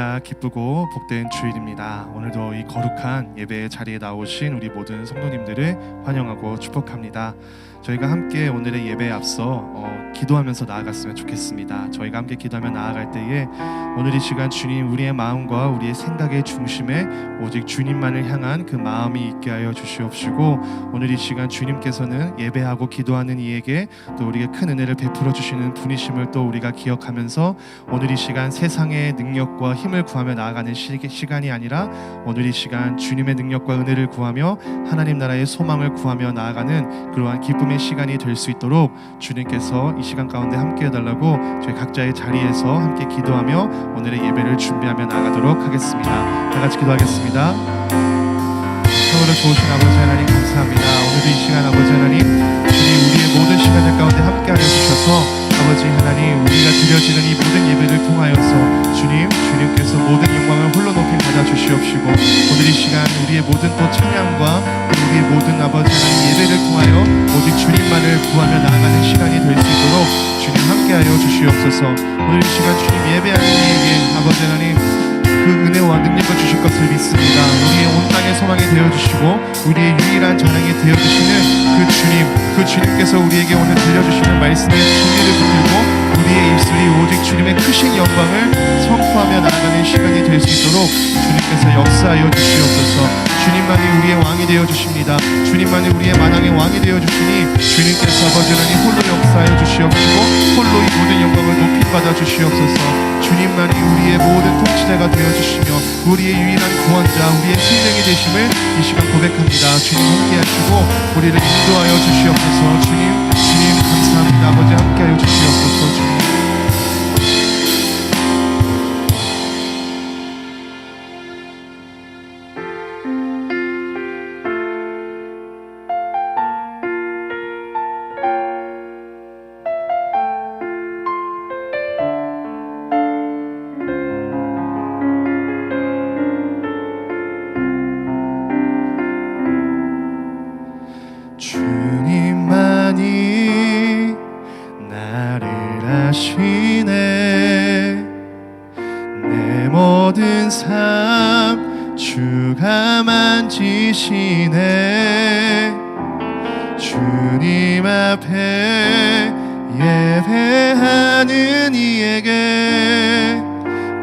할렐루야, 기쁘고 복된 주일입니다. 오늘도 이 거룩한 예배 자리에 나오신 우리 모든 성도님들을 환영하고 축복합니다. 저희가 함께 오늘의 예배에 앞서 기도하면서 나아갔으면 좋겠습니다. 저희가 함께 기도하며 나아갈 때에 오늘 이 시간 주님, 우리의 마음과 우리의 생각의 중심에 오직 주님만을 향한 그 마음이 있게 하여 주시옵시고, 오늘 이 시간 주님께서는 예배하고 기도하는 이에게 또 우리에게 큰 은혜를 베풀어 주시는 분이심을 또 우리가 기억하면서 오늘 이 시간 세상의 능력과 힘을 구하며 나아가는 시간이 아니라 오늘 이 시간 주님의 능력과 은혜를 구하며 하나님 나라의 소망을 구하며 나아가는 그러한 기쁨의 시간이 될 수 있도록 주님께서 이 시간 가운데 함께 해달라고 저희 각자의 자리에서 함께 기도하며 오늘의 예배를 준비하며 나아가도록 하겠습니다. 다 같이 기도하겠습니다. 참으로 좋으신 아버지 하나님 감사합니다. 오늘도 이 시간 아버지 하나님, 주님 우리의 모든 시간들 가운데 함께하여 주셔서 아버지 하나님, 우리가 드려지는 이 모든 예배를 통하여서 주님께서 모든 영광을 홀로 높이 받아 주시옵시고, 오늘 이 시간 우리의 모든 또 찬양과 우리의 모든 아버지 하나님 예배를 통하여 오직 주님만을 구하며 나아가는 시간이 될 수 있도록 주님 함께하여 주시옵소서. 오늘 이 시간 주님 예배하는 이에게 아버지 하나님 그 은혜와 능력을 주실 것을 믿습니다. 우리의 온 땅의 소망이 되어주시고 우리의 유일한 자랑이 되어주시는 그 주님께서 우리에게 오늘 들려주시는 말씀의 진리를 붙들고 우리의 입술이 오직 주님의 크신 영광을 선포하며 나아가는 시간이 될 수 있도록 주님께서 역사하여 주시옵소서. 주님만이 우리의 왕이 되어주십니다. 주님만이 우리의 만왕의 왕이 되어주시니 주님께서 아버지 하나님 홀로 역사하여 주시옵시고 홀로 이 모든 영광을 높이 받아 주시옵소서. 주님만이 우리의 모든 통치자가 되어주시며 우리의 유일한 구원자, 우리의 생명이 되심을 이 시간 고백합니다. 주님 함께 하시고 우리를 인도하여 주시옵소서. 주님 감사합니다. 아버지 함께 하여 주시옵소서. 주님. 주님만이 나를 아시네. 내 모든 삶 주가 만지시네. 주님 앞에 예배하는 이에게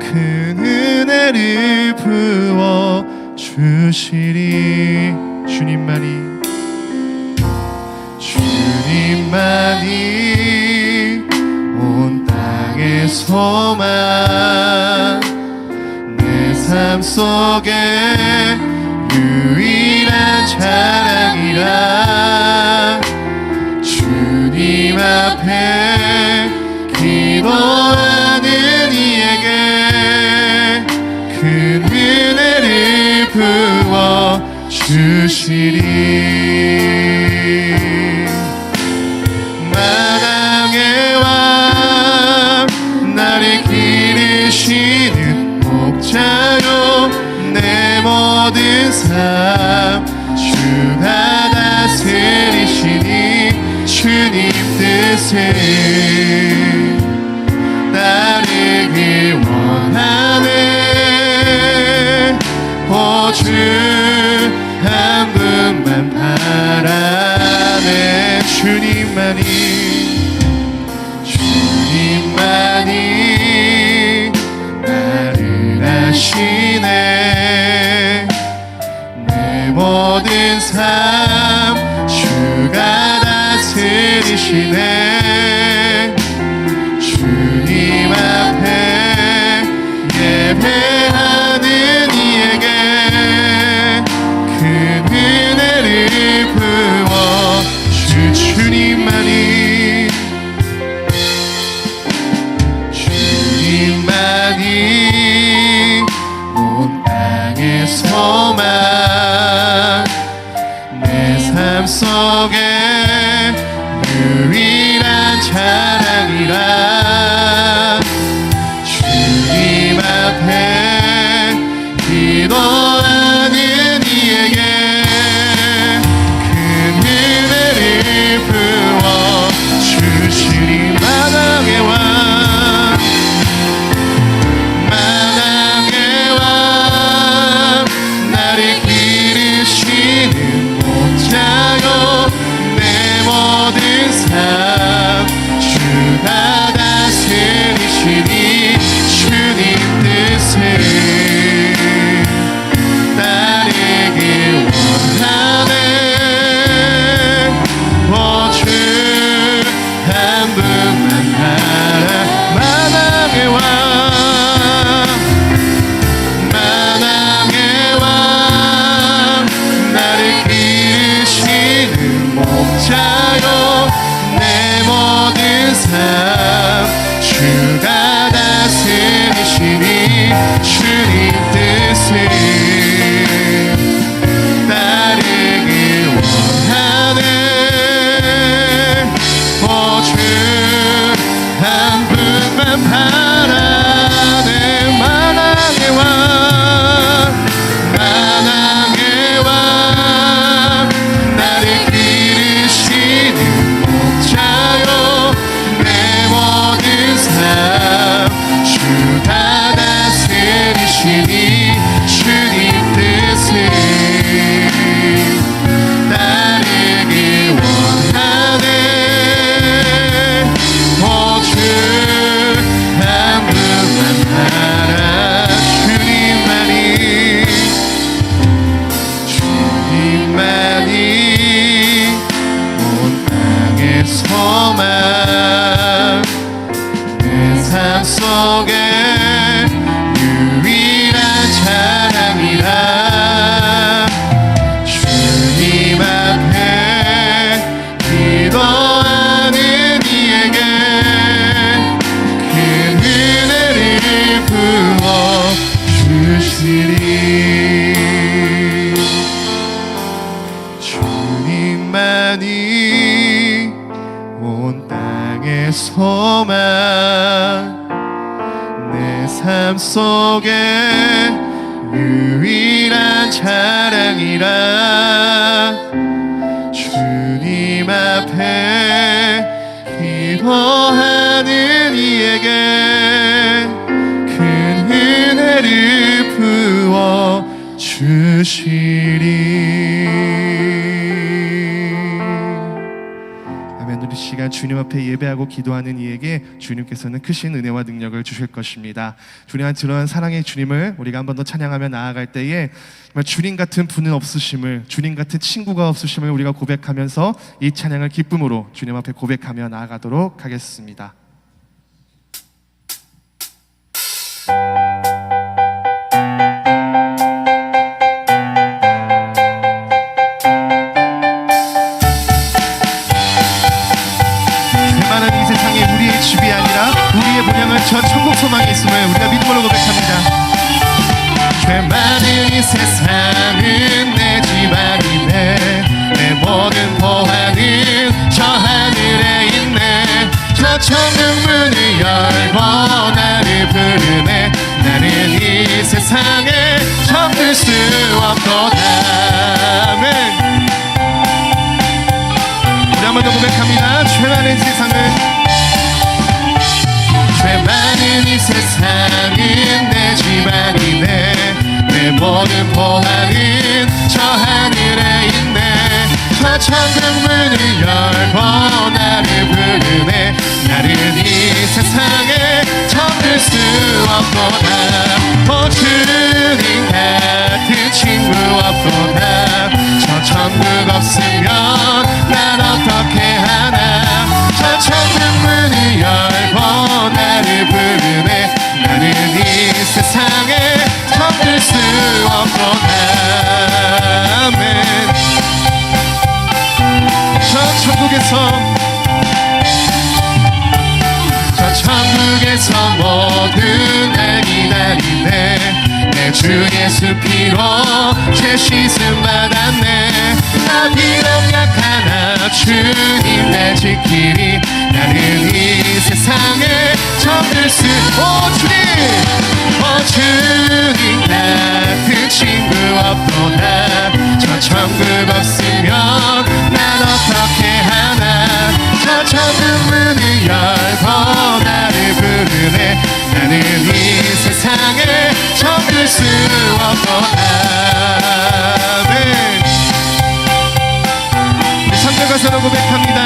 큰 은혜를 부어 주시리. 주님만이 온 땅의 소망, 내 삶 속에 유일한 자랑이라. 주님 앞에 기도하는 이에게 큰 은혜를 부어 주시리. 만왕의 왕 나를 기르시는 목자요, 내 모든 삶 주가 다스리시니 주님 뜻을 따르길 원하네. 주 한 분만 바라네. 주님만이 나를 아시네. 내 모든 삶 주가 다스리시네. 주님 앞에 예배하는 이에게 큰 은혜를 부어 주님만이 온 땅의 소망, 내 삶 속에 유일한 자랑이라. 주님 앞에 기도하는 이에게 큰 은혜를 부어 주시리. 만왕의 왕 삶 속에 유일한 자랑이라. 주님 앞에 기도하는 이에게 큰 은혜를 부어 주시리. 주님만이 온 땅의 소망, 내 삶 속에 유일한 자랑이라. 주님 앞에 기도하는 이에게 큰 은혜를 부어 주시리. 우리 시간 주님 앞에 예배하고 기도하는 이에게 주님께서는 크신 은혜와 능력을 주실 것입니다. 주님한 그러한 사랑의 주님을 우리가 한 번 더 찬양하며 나아갈 때에 정말 주님 같은 분은 없으심을, 주님 같은 친구가 없으심을 우리가 고백하면서 이 찬양을 기쁨으로 주님 앞에 고백하며 나아가도록 하겠습니다. 집이 아니라 우리의 본향은 저 천국 소망에 있음을 우리가 믿음으로 고백합니다. 죄 많은 이 세상은 내 집안이네. 내 모든 보화는 저 하늘에 있네. 저 천국 문을 열고 나를 부르네. 나는 이 세상에 잠들 수 없도다. 아멘. 우리 한 번 더 고백합니다. 죄 많은 세상은, 죄 많은 이 세상은 내 집안이네. 내 모든 보화는 저 하늘에 있네. 저 천국 문을 열고 나를 부르네. 나는 이 세상에 잠들 수 없도다. 오 주님 같은 친구 없도다. 저 천국 없으면 난 어떻게 하나. 저 천국 문을 열고 나를 부르네. 나는 이 세상에 잠들 수 없도다. 아멘. 저 천국에서 모든 날 기다리네. 내 주 예수 피로 죄 씻음 받았네. 나 비록 약하나 주님 날 지키리. 나는 이 세상에 잠들 수. 오 주님 같은 친구 없도다. 저 천국 없으면 난 어떻게 하나. 저 천국 문을 열고 나를 부르네. 나는 이 세상에 잠들 수 없도다. 아멘. 우리 3절 가사로 고백합니다.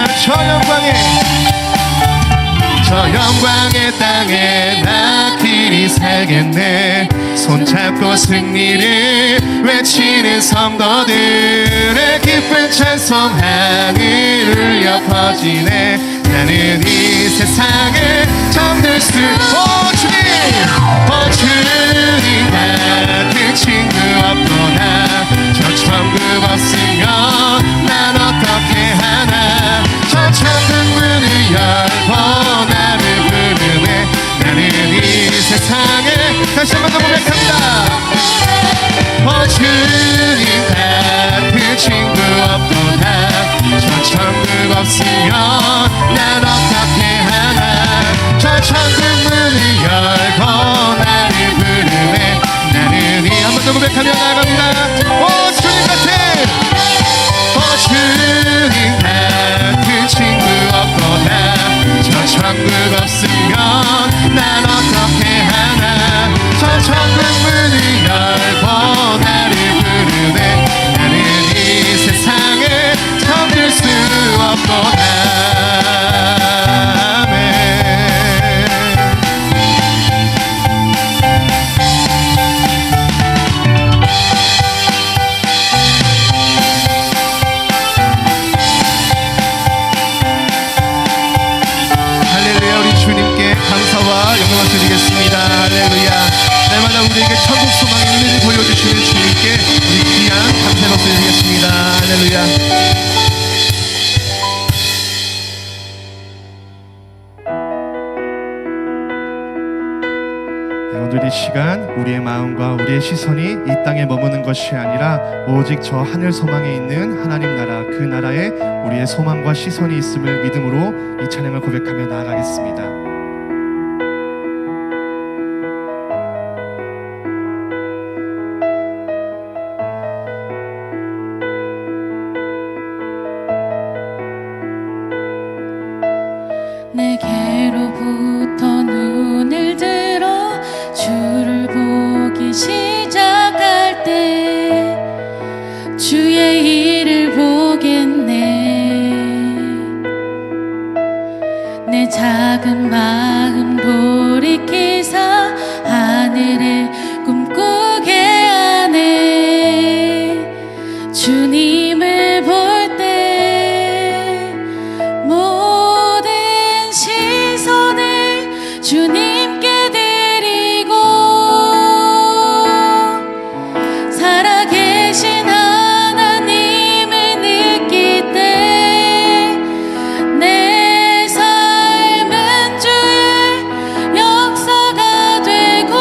저 영광의 땅에 나 길이 살겠네. 손잡고 승리를 외치는 성도들의 기쁜 찬송 하늘 울려 퍼지네. 나는 이 세상에 잠들 수. 오 주님 같은 친구 없도다. 저 천국 없으면 난 어떻게 하나. 저 천국 문을 열고 나를 부르네. 나는 이 세상에 다시 한 번 더 고백합니다. 오 주님 같은 친구 없도다. 저 천국 없으면 난 어떻게 하나. 저 천국 문을 열고 나를 부르네. 나는 이 한 번 더 고백하며 나아갑니다. 오 주님 같은 친구 없도다. 저 천국 없으면 난 어떻게 하나. 저 천국 문을 열고 나를 부르네. 나는 이 세상에 잠들 수 없도다. 오늘 이 시간 우리의 마음과 우리의 시선이 이 땅에 머무는 것이 아니라 오직 저 하늘 소망에 있는 하나님 나라, 그 나라에 우리의 소망과 시선이 있음을 믿음으로 이 찬양을 고백하며 나아가겠습니다. 내게로부터 눈을 들어 주를 보기 시작할 때 주의 일을 보겠네. 내 작은 마음 돌이키사 하늘에 꿈꾸게 하네. 주님을 볼 때 모든 시선을 주님께 드리고 살아계신 하나님을 느낄 때 내 삶은 주의 역사가 되고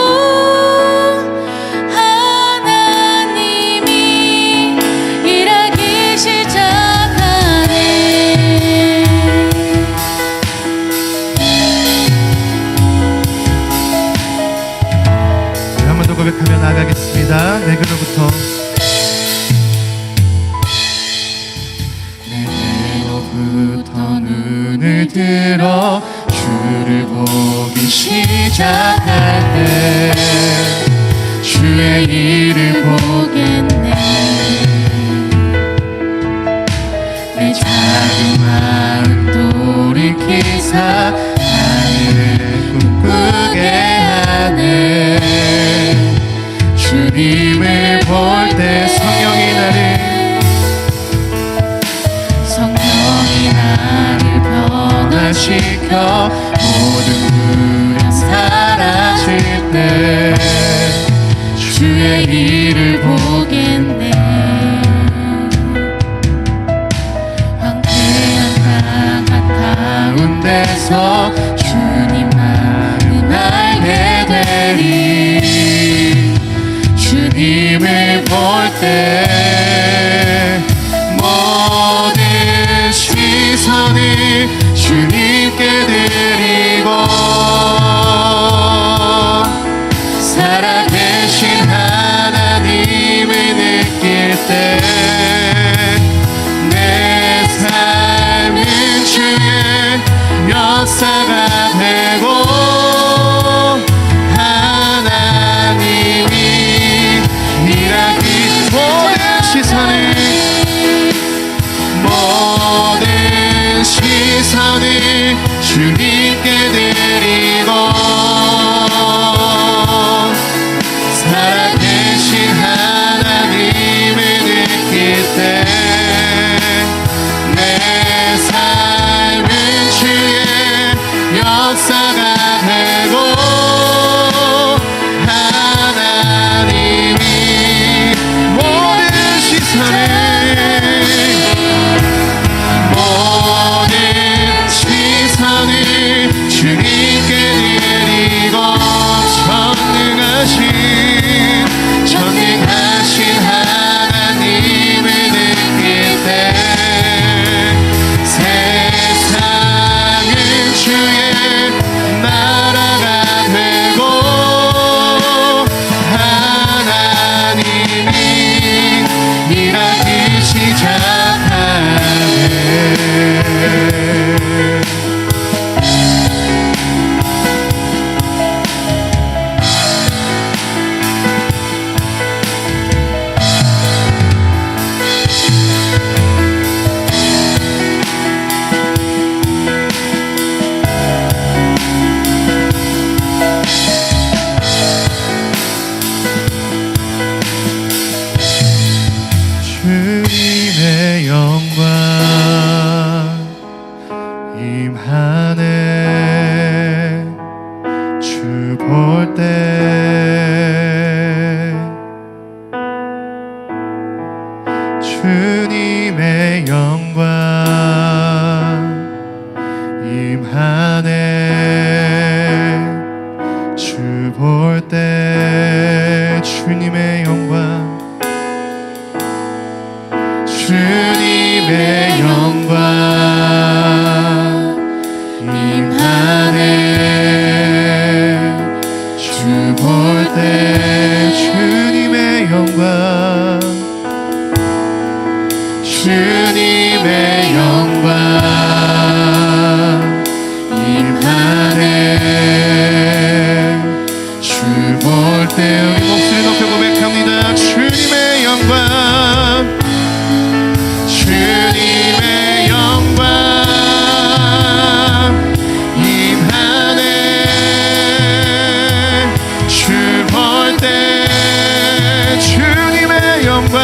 하나님이 일하기 시작하네. 한 번 더 고백하며 나아가겠습니다. 내게로부터 눈을 들어 주를 보기 시작할 때 주의 일을 보겠네. 내 작은 마음 돌이키사 하늘을 꿈꾸게 하네. 주님을 볼 때 성령이 나를 변화시켜 모든 두려움 사라질 때 주의 일을 보겠네. 황폐한 땅 가운데서 주님 마음 알게 되리. 주님을 볼 때 모든 시선을 주님께 드리고 살아계신 하나님을 느낄 때 내 삶은 주의 역사가 되고 하나님이 일하기 모든 시선을 주님께 드리고 살아계신 하나님을 느낄 때 내 삶은 주의 역사가 되고 하나님이 모든 시선을 주님 주님의 영광 임하네. 주 볼 때 주님의 영광 주님의 영광 임하네. 주 볼 때 우리 목소리 높여 고백합니다. 주님의 영광 주님의 영광 임하네. 주 볼 때 주님의 영광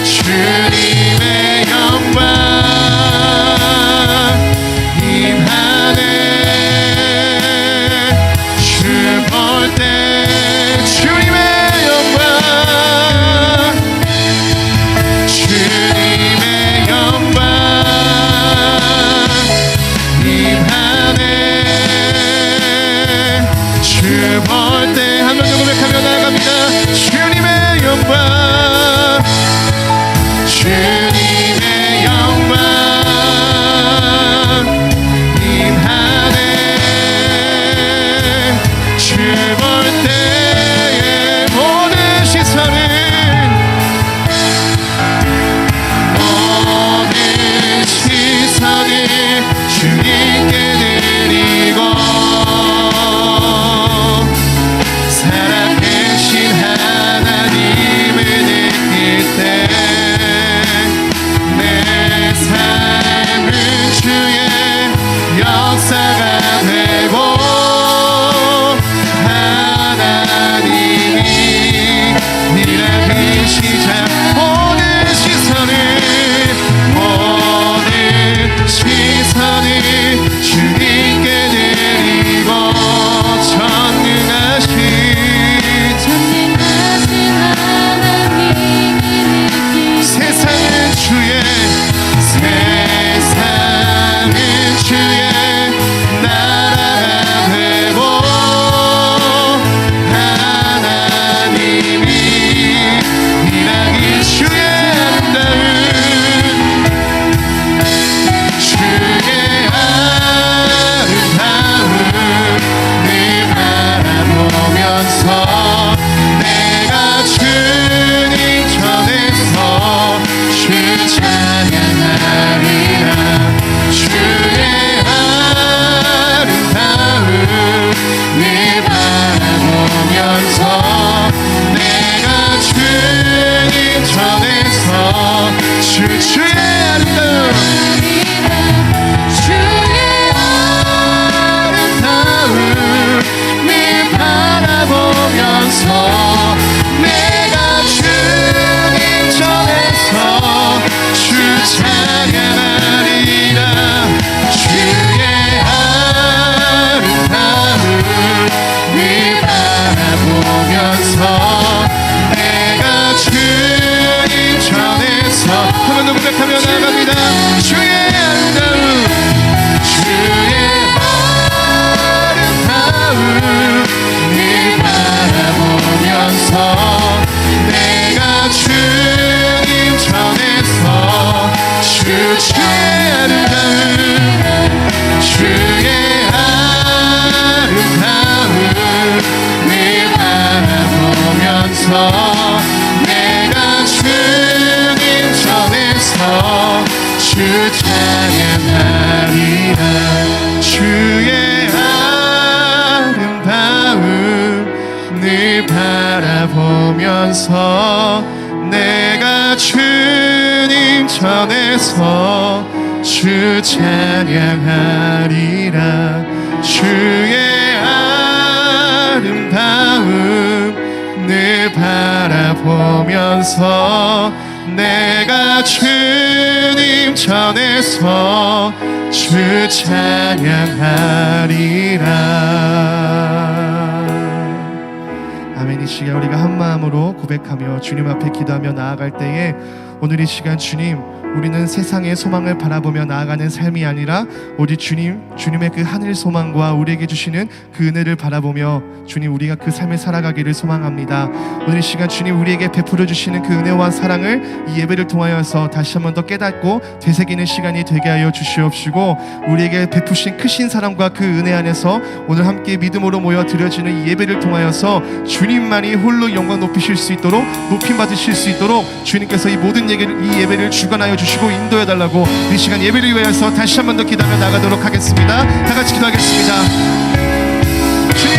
주님의 영광 임하네. 주 볼 때 주님의 영광 주님의 영광 임하네. 주 볼 때 한 번 더 고백하며 나아갑니다. 주님의 영광 주님의 영광 임하네. 주 볼 때의 모든 시선을 주님께 드리고 살아계신 하나님을 느낄 때 내 삶은 주의 역사가 되고 하나님이 일하기 시작 모든 시선을 주님께 드리고 전능하신 하나님을 느끼 세상은 주의 나라가 되고 하나님이 일하기 주의 아름다운 내가 주님 전에서 주 찬양하리라. 주의 아름다운 늘 바라보면서 내가 주님 전에서 주의 아름다운 바라보면서 내가 주님 전에서 주 찬양하리라. 주의 아름다운 늘 바라보면서 내가 주님 전에서 한 번 더 고백하며 나갑니다. 주의 아름다운 주의 바라보면서 내가 주님 전에서 주의 아름다운 주의 아름다운 늘 바라보면서 내가 주님 전에서 주 찬양하리라. 주의 아름다운 늘 바라보면서 내가 주님 전에서 주 찬양하리라. 주의 아름다움 늘 바라보면서 내가 주님 전에서 주 찬양하리라. 아멘. 이 시간 우리가 한 마음으로 고백하며 주님 앞에 기도하며 나아갈 때에 오늘 이 시간 주님, 우리는 세상의 소망을 바라보며 나아가는 삶이 아니라 오직 주님의 그 하늘 소망과 우리에게 주시는 그 은혜를 바라보며 주님, 우리가 그 삶을 살아가기를 소망합니다. 오늘 이 시간 주님, 우리에게 베풀어 주시는 그 은혜와 사랑을 이 예배를 통하여서 다시 한번 더 깨닫고 되새기는 시간이 되게 하여 주시옵시고, 우리에게 베푸신 크신 사랑과 그 은혜 안에서 오늘 함께 믿음으로 모여 드려지는 이 예배를 통하여서 주님만이 홀로 영광 높이실 수 있도록, 높임 받으실 수 있도록 주님께서 이 모든 이 예배를 주관하여 주시고 인도해 달라고 이 시간 예배를 위하여서 다시 한 번 더 기도하며 나가도록 하겠습니다. 다 같이 기도하겠습니다. 주님,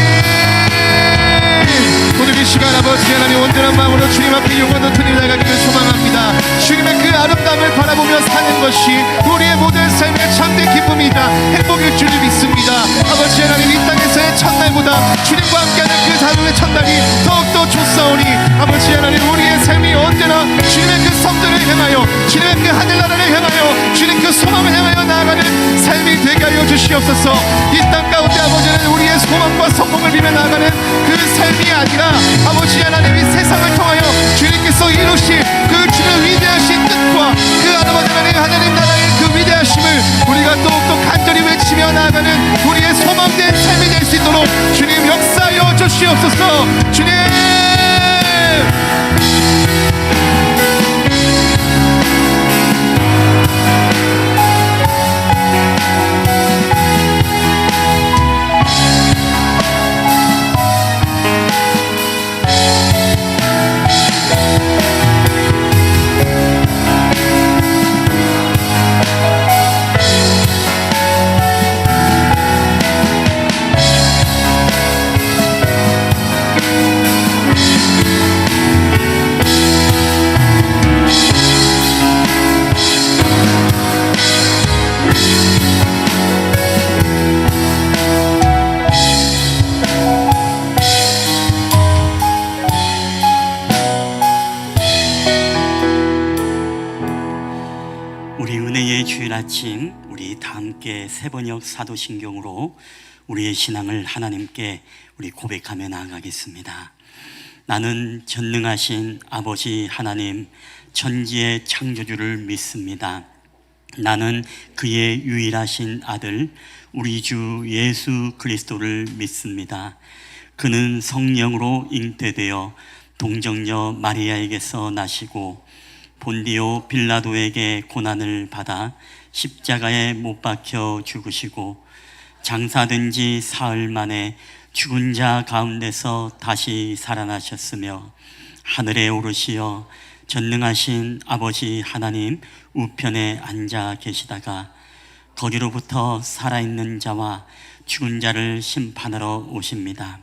오늘 이 시간 아버지 하나님 온전한 마음으로 주님 앞에 영광 높이며 나가기를 소망합니다. 주님의 그 아름다움을 바라보며 사는 것이 우리의 모든 삶의 참된 기쁨이다, 행복일 줄 믿습니다. 아버지 하나님, 이 땅에서의 첫날보다 주님과 함께하는 그 다음의 첫날이 더욱더 좋사오니 아버지 하나님, 우리의 삶이 언제나 주님의 그 성전을 향하여, 주님의 그 하늘나라를 향하여, 주님 그 소망을 향하여 나아가는 삶이 되게 하여 주시옵소서. 이 땅 가운데 아버지는 우리의 소망과 성공을 비며 나아가는 그 삶이 아니라 아버지 하나님, 이 세상을 통하여 주님께서 이루신 그 주님의 위대하신 뜻과 그 아버지 하나님 나라의 그 위대하심을 우리가 더욱더 간절히 외치며 나아가는 우리의 소망된 삶이 될 수 있도록 주님 역사하여 주시옵소서. 주님, 아침 우리 다 함께 세번역 사도신경으로 우리의 신앙을 하나님께 우리 고백하며 나아가겠습니다. 나는 전능하신 아버지 하나님, 천지의 창조주를 믿습니다. 나는 그의 유일하신 아들 우리 주 예수 그리스도를 믿습니다. 그는 성령으로 잉태되어 동정녀 마리아에게서 나시고 본디오 빌라도에게 고난을 받아 십자가에 못 박혀 죽으시고 장사된 지 사흘 만에 죽은 자 가운데서 다시 살아나셨으며 하늘에 오르시어 전능하신 아버지 하나님 우편에 앉아 계시다가 거기로부터 살아있는 자와 죽은 자를 심판하러 오십니다.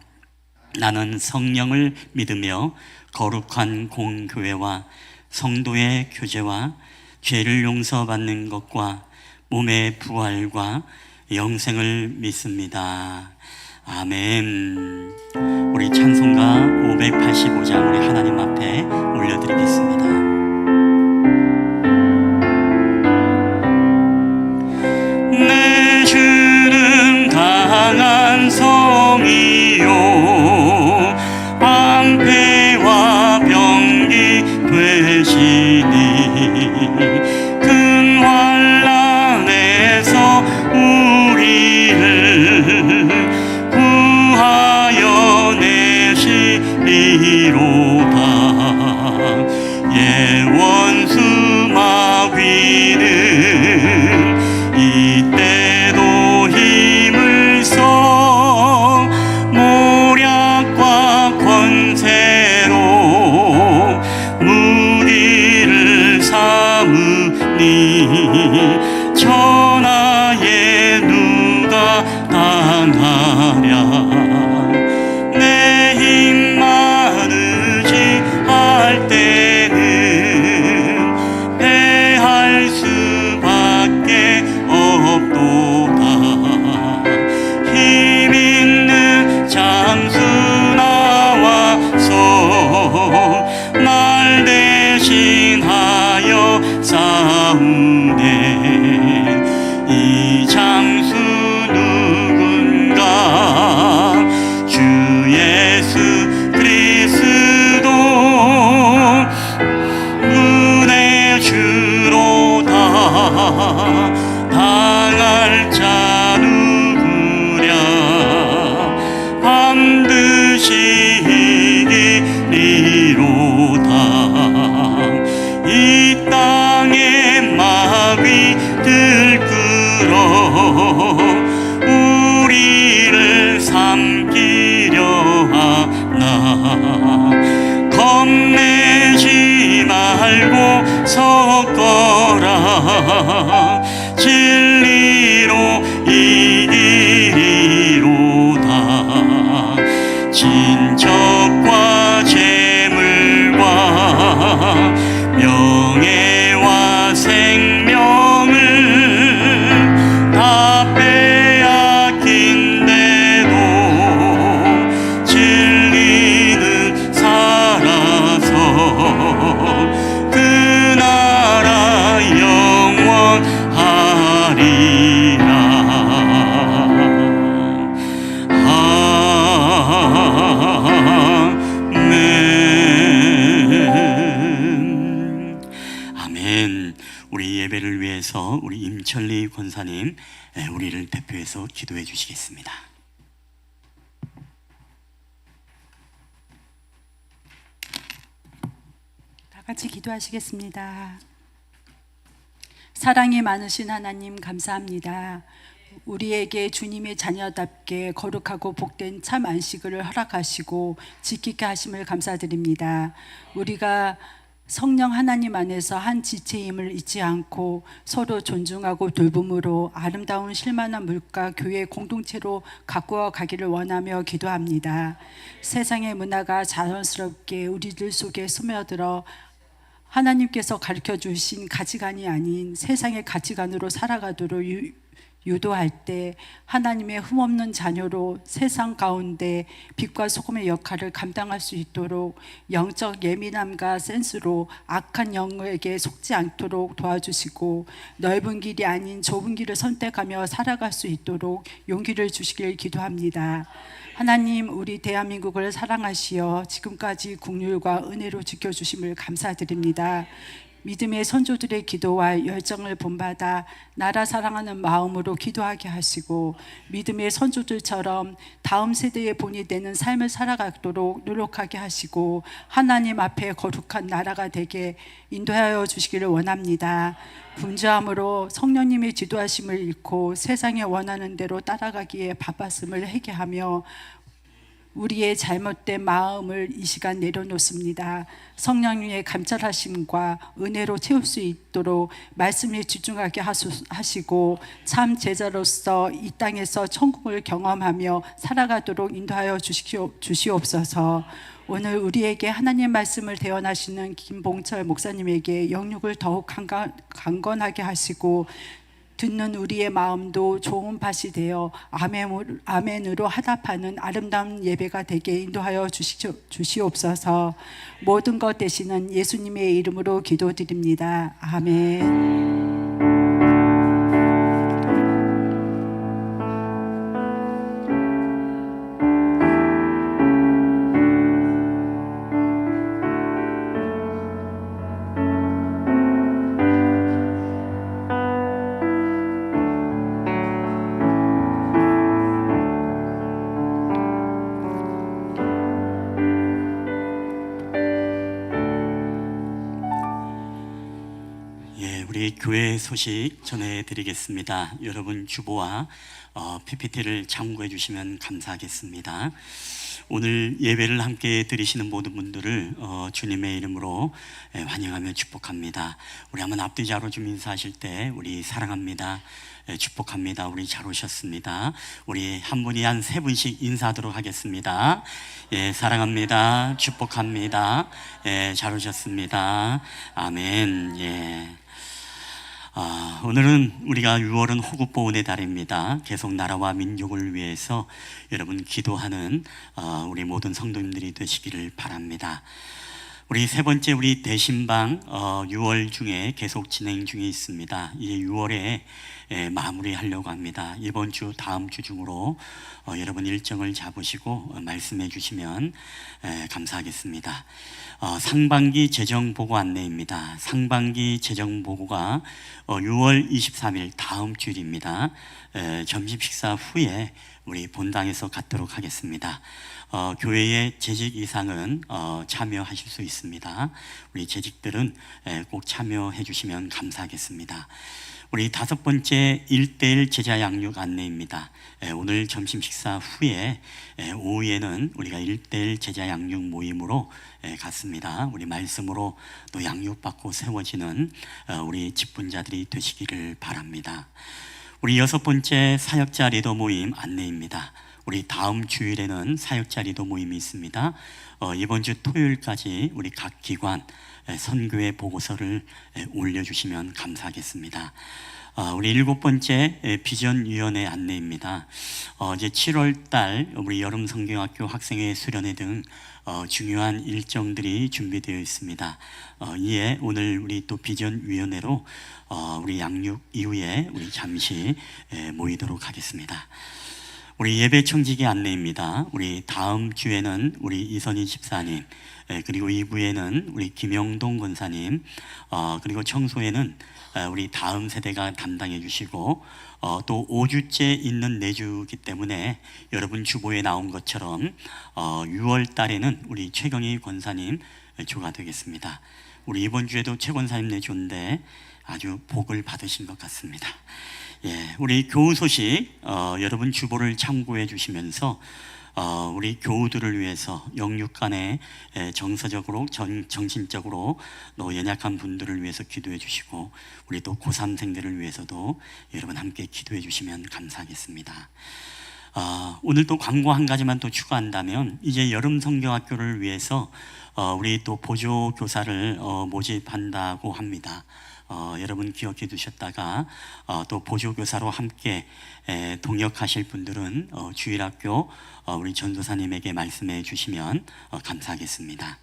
나는 성령을 믿으며 거룩한 공교회와 성도의 교제와 죄를 용서받는 것과 몸의 부활과 영생을 믿습니다. 아멘. 우리 찬송가 585장 우리 하나님 앞에 올려드리겠습니다. 내 주는 강한 성이요 방패와 병기 되시니 큰 환난에서 우리를 구하여 내시리로다. 예 원수 마귀는 이때도 힘을 써 모략과 권세로 무리를 삼으니 천하에 누가 당하랴. 내 힘 많으지 할 때는 패할 수밖에 없도다. 힘 있는 장수 나와서 날 대신하여 싸우네. 이 장수 누군가 주 예수 그리스도 눈에 땅에 마귀 들끓어 우리를 삼키려 하나 겁내지 말고 섰거라 진리로 이기리로다 친척과 재물과 명예와 생명을 다 빼앗긴데도 진리는 살아서 그 나라 영원하리라. 아멘. 아멘. 우리 예배를 위해서 우리 임철리 권사님 우리를 대표해서 기도해 주시겠습니다. 다 같이 기도하시겠습니다. 사랑이 많으신 하나님 감사합니다. 우리에게 주님의 자녀답게 거룩하고 복된 참 안식을 허락하시고 지키게 하심을 감사드립니다. 우리가 성령 하나님 안에서 한 지체임을 잊지 않고 서로 존중하고 돌봄으로 아름다운 실만한 물가 교회 공동체로 가꾸어 가기를 원하며 기도합니다. 세상의 문화가 자연스럽게 우리들 속에 스며들어 하나님께서 가르쳐 주신 가치관이 아닌 세상의 가치관으로 살아가도록 유도할 때 하나님의 흠없는 자녀로 세상 가운데 빛과 소금의 역할을 감당할 수 있도록 영적 예민함과 센스로 악한 영에게 속지 않도록 도와주시고 넓은 길이 아닌 좁은 길을 선택하며 살아갈 수 있도록 용기를 주시길 기도합니다. 하나님, 우리 대한민국을 사랑하시어 지금까지 국률과 은혜로 지켜주심을 감사드립니다. 믿음의 선조들의 기도와 열정을 본받아 나라 사랑하는 마음으로 기도하게 하시고 믿음의 선조들처럼 다음 세대의 본이 되는 삶을 살아가도록 노력하게 하시고 하나님 앞에 거룩한 나라가 되게 인도하여 주시기를 원합니다. 분주함으로 성령님의 지도하심을 잃고 세상에 원하는 대로 따라가기에 바빴음을 회개하며 우리의 잘못된 마음을 이 시간 내려놓습니다. 성령님의 감찰하심과 은혜로 채울 수 있도록 말씀에 집중하게 하시고 참 제자로서 이 땅에서 천국을 경험하며 살아가도록 인도하여 주시옵소서. 오늘 우리에게 하나님 말씀을 대언하시는 김봉철 목사님에게 영육을 더욱 강건하게 하시고 듣는 우리의 마음도 좋은 밭이 되어 아멘으로 화답하는 아름다운 예배가 되게 인도하여 주시옵소서. 모든 것 되시는 예수님의 이름으로 기도드립니다. 아멘. 우리 교회 소식 전해드리겠습니다. 여러분 주보와 PPT를 참고해 주시면 감사하겠습니다. 오늘 예배를 함께 드리시는 모든 분들을 주님의 이름으로 환영하며 축복합니다. 우리 한번 앞뒤 자로 좀 인사하실 때 우리 사랑합니다, 축복합니다, 우리 잘 오셨습니다. 우리 한 분이 한 세 분씩 인사하도록 하겠습니다. 예, 사랑합니다, 축복합니다, 예, 잘 오셨습니다. 아멘. 예. 오늘은 우리가 6월은 호국보훈의 달입니다. 계속 나라와 민족을 위해서 여러분 기도하는 우리 모든 성도님들이 되시기를 바랍니다. 우리 세 번째 우리 대신방 6월 중에 계속 진행 중에 있습니다. 이 6월에 마무리하려고 합니다. 이번 주 다음 주 중으로 여러분 일정을 잡으시고 말씀해 주시면 감사하겠습니다. 상반기 재정보고 안내입니다. 상반기 재정보고가 6월 23일 다음 주일입니다. 점심 식사 후에 우리 본당에서 갖도록 하겠습니다. 교회의 재직 이상은 참여하실 수 있습니다. 우리 재직들은 꼭 참여해 주시면 감사하겠습니다. 우리 5번째 1:1 제자 양육 안내입니다. 오늘 점심 식사 후에 오후에는 우리가 1:1 제자 양육 모임으로 갔습니다. 우리 말씀으로 또 양육받고 세워지는 우리 직분자들이 되시기를 바랍니다. 우리 6번째 사역자 리더 모임 안내입니다. 우리 다음 주일에는 사역자 리더 모임이 있습니다. 이번 주 토요일까지 우리 각 기관 선교회 보고서를 올려주시면 감사하겠습니다. 우리 7번째 비전위원회 안내입니다. 이제 7월 달 우리 여름 성경학교 학생회 수련회 등 중요한 일정들이 준비되어 있습니다. 이에 오늘 우리 또 비전위원회로 우리 양육 이후에 우리 잠시 모이도록 하겠습니다. 우리 예배 청지기 안내입니다. 우리 다음 주에는 우리 이선희 집사님, 그리고 2부에는 우리 김영동 권사님, 그리고 청소에는 우리 다음 세대가 담당해 주시고, 또 5주째 있는 내주기 때문에 여러분 주보에 나온 것처럼 6월 달에는 우리 최경희 권사님 주가 되겠습니다. 우리 이번 주에도 최 권사님 내주인데 아주 복을 받으신 것 같습니다. 예, 우리 교우 소식 여러분 주보를 참고해 주시면서 우리 교우들을 위해서 영육간에 정서적으로 정신적으로 또 연약한 분들을 위해서 기도해 주시고, 우리 또 고3생들을 위해서도 여러분 함께 기도해 주시면 감사하겠습니다. 오늘 또 광고 한 가지만 또 추가한다면, 이제 여름 성경학교를 위해서 우리 또 보조 교사를 모집한다고 합니다. 여러분 기억해 두셨다가 또 보조교사로 함께 동역하실 분들은 주일학교 우리 전도사님에게 말씀해 주시면 감사하겠습니다.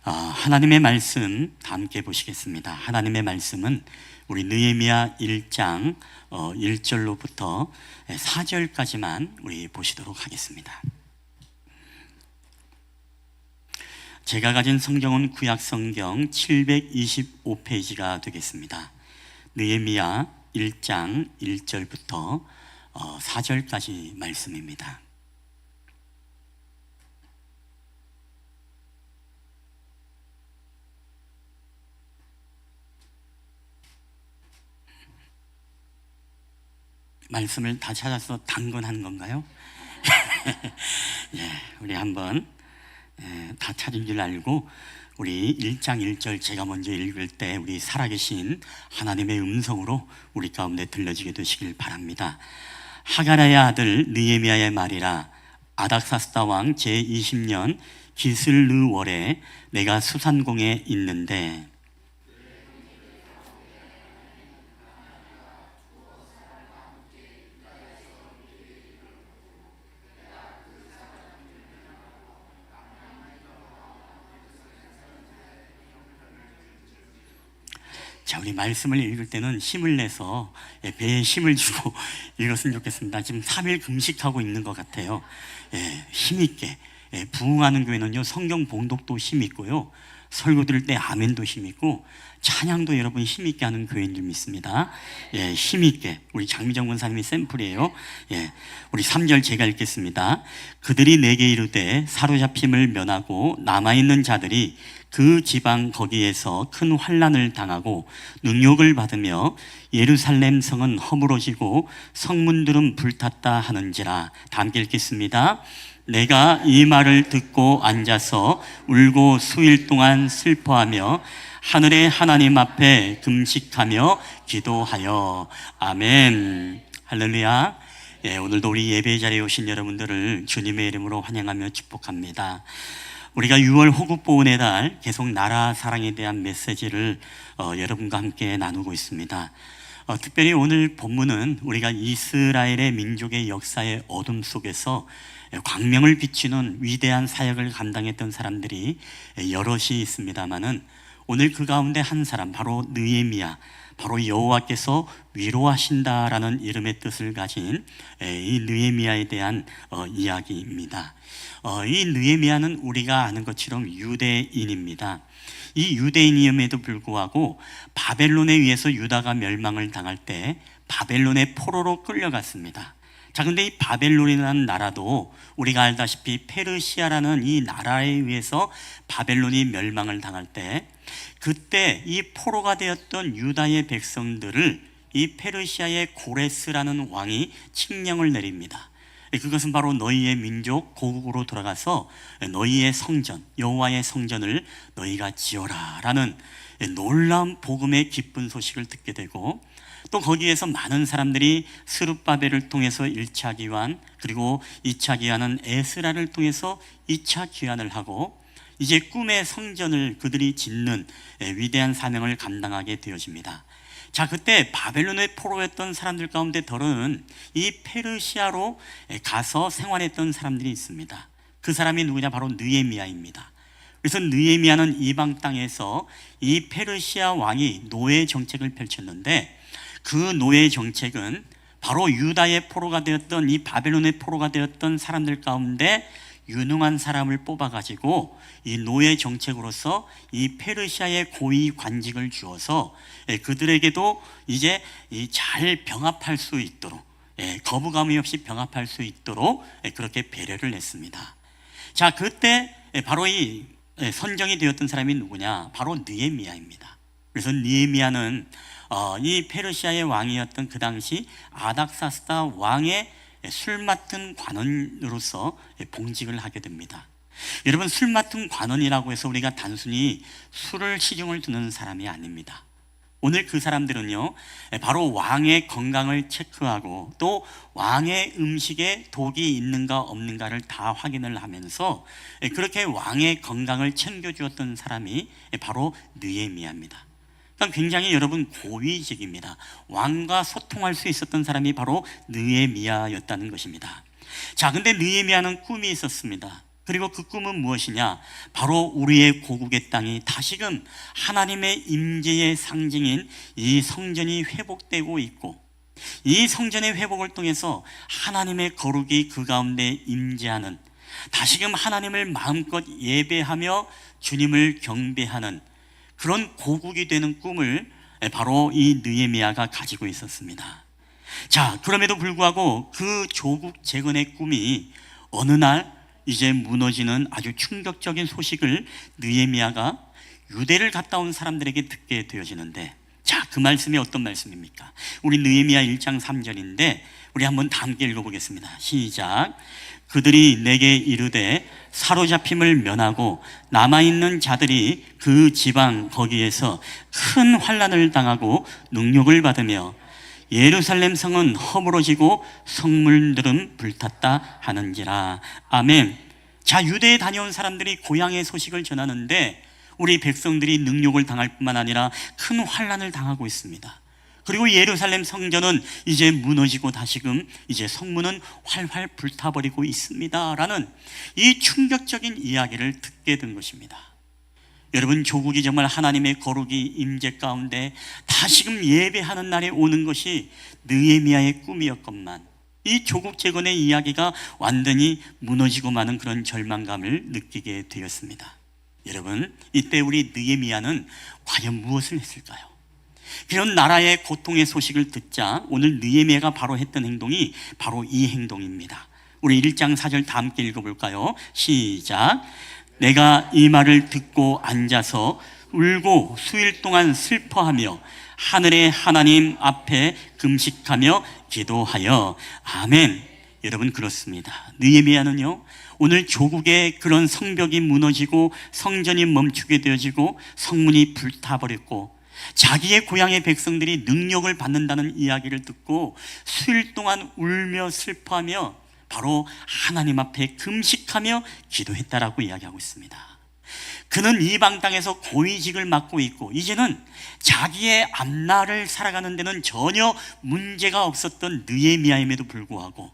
하나님의 말씀 다 함께 보시겠습니다. 하나님의 말씀은 우리 느헤미야 1장 1절로부터 4절까지만 우리 보시도록 하겠습니다. 제가 가진 성경은 구약 성경 725페이지가 되겠습니다. 느헤미야 1장 1절부터 4절까지 말씀입니다. 말씀을 다 찾아서 당근하는 건가요? 예, 우리 한번 다 찾은 줄 알고 우리 1장 1절 제가 먼저 읽을 때 우리 살아계신 하나님의 음성으로 우리 가운데 들려지게 되시길 바랍니다. 하가라의 아들 느헤미야의 말이라. 아닥사스다 왕 제20년 기슬르월에 내가 수산공에 있는데 자, 우리 말씀을 읽을 때는 힘을 내서 배에 힘을 주고 읽었으면 좋겠습니다. 지금 3일 금식하고 있는 것 같아요. 힘있게 부흥하는 교회는요, 성경 봉독도 힘있고요, 설교 들을 때 아멘도 힘있고 찬양도 여러분 힘있게 하는 교회인 줄 믿습니다. 힘있게 우리 장미정 권사님이 샘플이에요. 우리 3절 제가 읽겠습니다. 그들이 내게 이르되 사로잡힘을 면하고 남아있는 자들이 그 지방 거기에서 큰 환난을 당하고 능욕을 받으며 예루살렘 성은 허물어지고 성문들은 불탔다 하는지라. 다 함께 읽겠습니다. 내가 이 말을 듣고 앉아서 울고 수일 동안 슬퍼하며 하늘의 하나님 앞에 금식하며 기도하여. 아멘. 할렐루야. 오늘도 우리 예배 자리에 오신 여러분들을 주님의 이름으로 환영하며 축복합니다. 우리가 6월 호국보훈의 달 계속 나라 사랑에 대한 메시지를 여러분과 함께 나누고 있습니다. 특별히 오늘 본문은 우리가 이스라엘의 민족의 역사의 어둠 속에서 광명을 비추는 위대한 사역을 감당했던 사람들이 여럿이 있습니다마는, 오늘 그 가운데 한 사람, 바로 느헤미야, 바로 여호와께서 위로하신다라는 이름의 뜻을 가진 이 느헤미야에 대한 이야기입니다. 이 느헤미야는 우리가 아는 것처럼 유대인입니다. 이 유대인임에도 불구하고 바벨론에 의해서 유다가 멸망을 당할 때 바벨론의 포로로 끌려갔습니다. 자, 근데 이 바벨론이라는 나라도 우리가 알다시피 페르시아라는 이 나라에 의해서 바벨론이 멸망을 당할 때, 그때 이 포로가 되었던 유다의 백성들을 이 페르시아의 고레스라는 왕이 칙령을 내립니다. 그것은 바로 너희의 민족 고국으로 돌아가서 너희의 성전, 여호와의 성전을 너희가 지어라 라는 놀라운 복음의 기쁜 소식을 듣게 되고, 또 거기에서 많은 사람들이 스룹바벨을 통해서 1차 귀환, 그리고 2차 귀환은 에스라를 통해서 2차 귀환을 하고, 이제 꿈의 성전을 그들이 짓는 위대한 사명을 감당하게 되어집니다. 자, 그때 바벨론의 포로였던 사람들 가운데 더러는 이 페르시아로 가서 생활했던 사람들이 있습니다. 그 사람이 누구냐? 바로 느헤미야입니다. 그래서 느헤미야는 이방 땅에서 이 페르시아 왕이 노예 정책을 펼쳤는데, 그 노예 정책은 바로 유다의 포로가 되었던, 이 바벨론의 포로가 되었던 사람들 가운데 유능한 사람을 뽑아가지고 이 노예 정책으로서 이 페르시아의 고위 관직을 주어서 그들에게도 이제 잘 병합할 수 있도록, 거부감이 없이 병합할 수 있도록 그렇게 배려를 했습니다. 자, 그때 바로 이 선정이 되었던 사람이 누구냐? 바로 느헤미야입니다. 그래서 느헤미야는 이 페르시아의 왕이었던 그 당시 아닥사스다 왕의 술 맡은 관원으로서 봉직을 하게 됩니다. 여러분, 술 맡은 관원이라고 해서 우리가 단순히 술을 시중을 두는 사람이 아닙니다. 오늘 그 사람들은요, 바로 왕의 건강을 체크하고 또 왕의 음식에 독이 있는가 없는가를 다 확인을 하면서 그렇게 왕의 건강을 챙겨주었던 사람이 바로 느헤미야입니다. 그러니까 굉장히 여러분 고위직입니다. 왕과 소통할 수 있었던 사람이 바로 느헤미야였다는 것입니다. 자, 근데 느헤미야는 꿈이 있었습니다. 그리고 그 꿈은 무엇이냐? 바로 우리의 고국의 땅이 다시금 하나님의 임재의 상징인 이 성전이 회복되고 있고, 이 성전의 회복을 통해서 하나님의 거룩이 그 가운데 임재하는, 다시금 하나님을 마음껏 예배하며 주님을 경배하는 그런 고국이 되는 꿈을 바로 이 느헤미야가 가지고 있었습니다. 자, 그럼에도 불구하고 그 조국 재건의 꿈이 어느 날 이제 무너지는 아주 충격적인 소식을 느헤미야가 유대를 갔다 온 사람들에게 듣게 되어지는데, 자, 그 말씀이 어떤 말씀입니까? 우리 느헤미야 1장 3절인데 우리 한번 다 함께 읽어보겠습니다. 시작. 그들이 내게 이르되 사로잡힘을 면하고 남아있는 자들이 그 지방 거기에서 큰 환난을 당하고 능욕을 받으며 예루살렘 성은 허물어지고 성물들은 불탔다 하는지라. 아멘. 자, 유대에 다녀온 사람들이 고향의 소식을 전하는데 우리 백성들이 능욕을 당할 뿐만 아니라 큰 환난을 당하고 있습니다. 그리고 예루살렘 성전은 이제 무너지고 다시금 이제 성문은 활활 불타버리고 있습니다 라는 이 충격적인 이야기를 듣게 된 것입니다. 여러분, 조국이 정말 하나님의 거룩이 임재 가운데 다시금 예배하는 날에 오는 것이 느헤미야의 꿈이었건만, 이 조국 재건의 이야기가 완전히 무너지고 마는 그런 절망감을 느끼게 되었습니다. 여러분, 이때 우리 느헤미야는 과연 무엇을 했을까요? 그런 나라의 고통의 소식을 듣자 오늘 느헤미야가 바로 했던 행동이 바로 이 행동입니다. 우리 1장 4절 다 함께 읽어볼까요? 시작. 내가 이 말을 듣고 앉아서 울고 수일 동안 슬퍼하며 하늘의 하나님 앞에 금식하며 기도하여. 아멘. 여러분, 그렇습니다. 느헤미야는요, 오늘 조국의 그런 성벽이 무너지고 성전이 멈추게 되어지고 성문이 불타버렸고 자기의 고향의 백성들이 능력을 받는다는 이야기를 듣고 수일 동안 울며 슬퍼하며 바로 하나님 앞에 금식하며 기도했다라고 이야기하고 있습니다. 그는 이방 땅에서 고위직을 맡고 있고 이제는 자기의 앞날을 살아가는 데는 전혀 문제가 없었던 느헤미야임에도 불구하고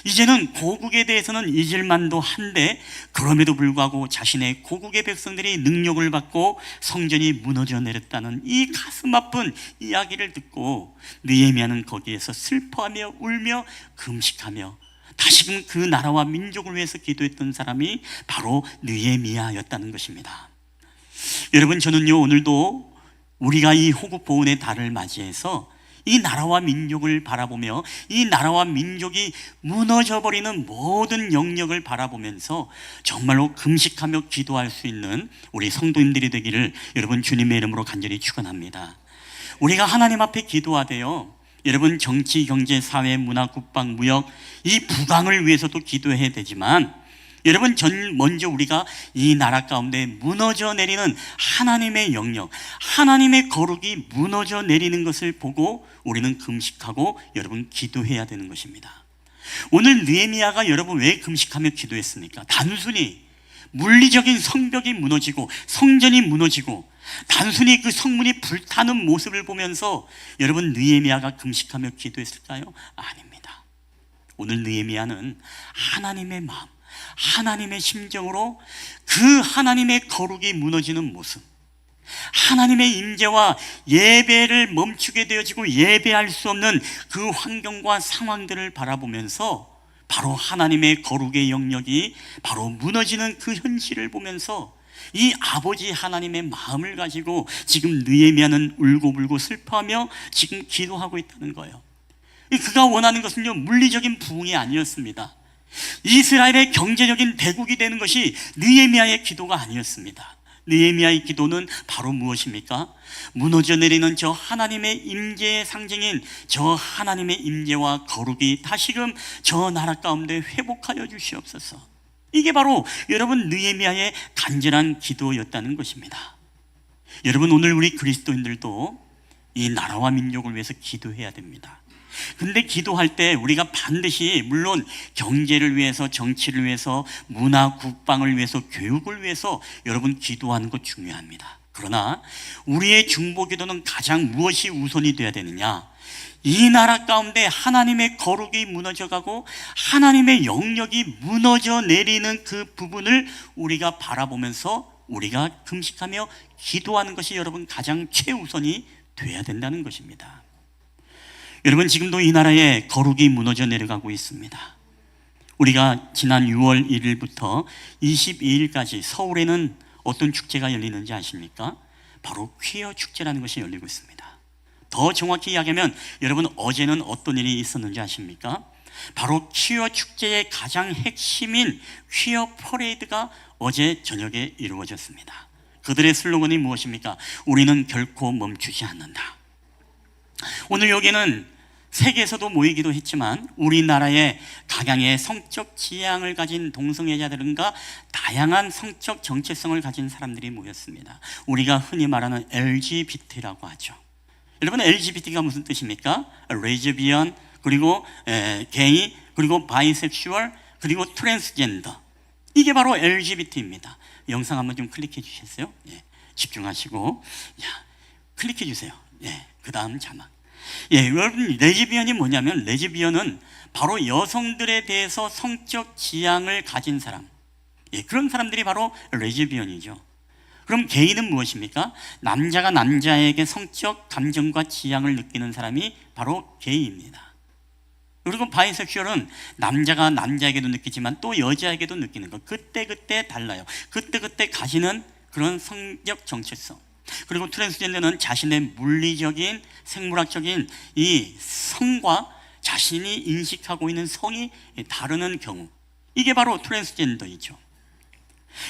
이제는 고국에 대해서는 잊을만도 한데, 그럼에도 불구하고 자신의 고국의 백성들이 능력을 받고 성전이 무너져 내렸다는 이 가슴 아픈 이야기를 듣고 느헤미야는 거기에서 슬퍼하며 울며 금식하며 다시금 그 나라와 민족을 위해서 기도했던 사람이 바로 느헤미야였다는 것입니다. 여러분, 저는요, 오늘도 우리가 이 호국 보훈의 달을 맞이해서 이 나라와 민족을 바라보며 이 나라와 민족이 무너져버리는 모든 영역을 바라보면서 정말로 금식하며 기도할 수 있는 우리 성도님들이 되기를 여러분 주님의 이름으로 간절히 축원합니다. 우리가 하나님 앞에 기도하되요, 여러분 정치, 경제, 사회, 문화, 국방, 무역 이 부강을 위해서도 기도해야 되지만 여러분 먼저 우리가 이 나라 가운데 무너져 내리는 하나님의 영역, 하나님의 거룩이 무너져 내리는 것을 보고 우리는 금식하고 여러분 기도해야 되는 것입니다. 오늘 느헤미야가 여러분 왜 금식하며 기도했습니까? 단순히 물리적인 성벽이 무너지고 성전이 무너지고 단순히 그 성문이 불타는 모습을 보면서 여러분 느헤미야가 금식하며 기도했을까요? 아닙니다. 오늘 느헤미야는 하나님의 마음, 하나님의 심정으로 그 하나님의 거룩이 무너지는 모습, 하나님의 임재와 예배를 멈추게 되어지고 예배할 수 없는 그 환경과 상황들을 바라보면서 바로 하나님의 거룩의 영역이 바로 무너지는 그 현실을 보면서 이 아버지 하나님의 마음을 가지고 지금 느헤미야는 울고불고 슬퍼하며 지금 기도하고 있다는 거예요. 그가 원하는 것은요, 물리적인 부흥이 아니었습니다. 이스라엘의 경제적인 대국이 되는 것이 느헤미야의 기도가 아니었습니다. 느헤미야의 기도는 바로 무엇입니까? 무너져 내리는 저 하나님의 임재의 상징인 저 하나님의 임재와 거룩이 다시금 저 나라 가운데 회복하여 주시옵소서. 이게 바로 여러분 느헤미야의 간절한 기도였다는 것입니다. 여러분 오늘 우리 그리스도인들도 이 나라와 민족을 위해서 기도해야 됩니다. 근데 기도할 때 우리가 반드시 물론 경제를 위해서, 정치를 위해서, 문화, 국방을 위해서, 교육을 위해서 여러분 기도하는 것 중요합니다. 그러나 우리의 중보 기도는 가장 무엇이 우선이 되어야 되느냐? 이 나라 가운데 하나님의 거룩이 무너져가고 하나님의 영역이 무너져 내리는 그 부분을 우리가 바라보면서 우리가 금식하며 기도하는 것이 여러분 가장 최우선이 돼야 된다는 것입니다. 여러분 지금도 이 나라에 거룩이 무너져 내려가고 있습니다. 우리가 지난 6월 1일부터 22일까지 서울에는 어떤 축제가 열리는지 아십니까? 바로 퀴어 축제라는 것이 열리고 있습니다. 더 정확히 이야기하면 여러분 어제는 어떤 일이 있었는지 아십니까? 바로 퀴어 축제의 가장 핵심인 퀴어 퍼레이드가 어제 저녁에 이루어졌습니다. 그들의 슬로건이 무엇입니까? 우리는 결코 멈추지 않는다. 오늘 여기는 세계에서도 모이기도 했지만 우리나라의 각양의 성적 지향을 가진 동성애자들과 다양한 성적 정체성을 가진 사람들이 모였습니다. 우리가 흔히 말하는 LGBT라고 하죠. 여러분 LGBT가 무슨 뜻입니까? 레즈비언, 그리고 게이, 그리고 바이섹슈얼, 그리고 트랜스젠더. 이게 바로 LGBT입니다. 영상 한번 좀 클릭해 주시겠어요? 예, 집중하시고 클릭해 주세요. 예, 그 다음 자막. 예, 여러분 레즈비언이 뭐냐면 레즈비언은 바로 여성들에 대해서 성적 지향을 가진 사람, 예, 그런 사람들이 바로 레즈비언이죠. 그럼 게이는 무엇입니까? 남자가 남자에게 성적 감정과 지향을 느끼는 사람이 바로 게이입니다. 그리고 바이섹슈얼은 남자가 남자에게도 느끼지만 또 여자에게도 느끼는 것, 그때그때 달라요. 그때그때 가지는 그런 성적 정체성. 그리고 트랜스젠더는 자신의 물리적인 생물학적인 이 성과 자신이 인식하고 있는 성이 다르는 경우, 이게 바로 트랜스젠더이죠.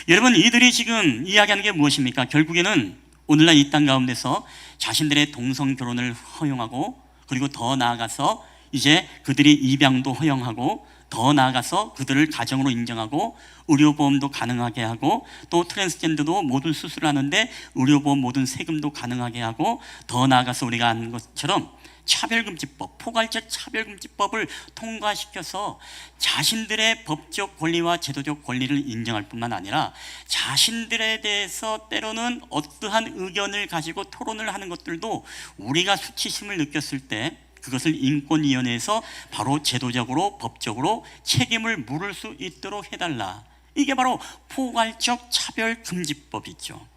여러분 이들이 지금 이야기하는 게 무엇입니까? 결국에는 오늘날 이 땅 가운데서 자신들의 동성 결혼을 허용하고, 그리고 더 나아가서 이제 그들이 입양도 허용하고, 더 나아가서 그들을 가정으로 인정하고 의료보험도 가능하게 하고, 또 트랜스젠더도 모든 수술하는데 의료보험 모든 세금도 가능하게 하고, 더 나아가서 우리가 아는 것처럼 차별금지법, 포괄적 차별금지법을 통과시켜서 자신들의 법적 권리와 제도적 권리를 인정할 뿐만 아니라 자신들에 대해서 때로는 어떠한 의견을 가지고 토론을 하는 것들도 우리가 수치심을 느꼈을 때 그것을 인권위원회에서 바로 제도적으로 법적으로 책임을 물을 수 있도록 해달라. 이게 바로 포괄적 차별금지법이죠.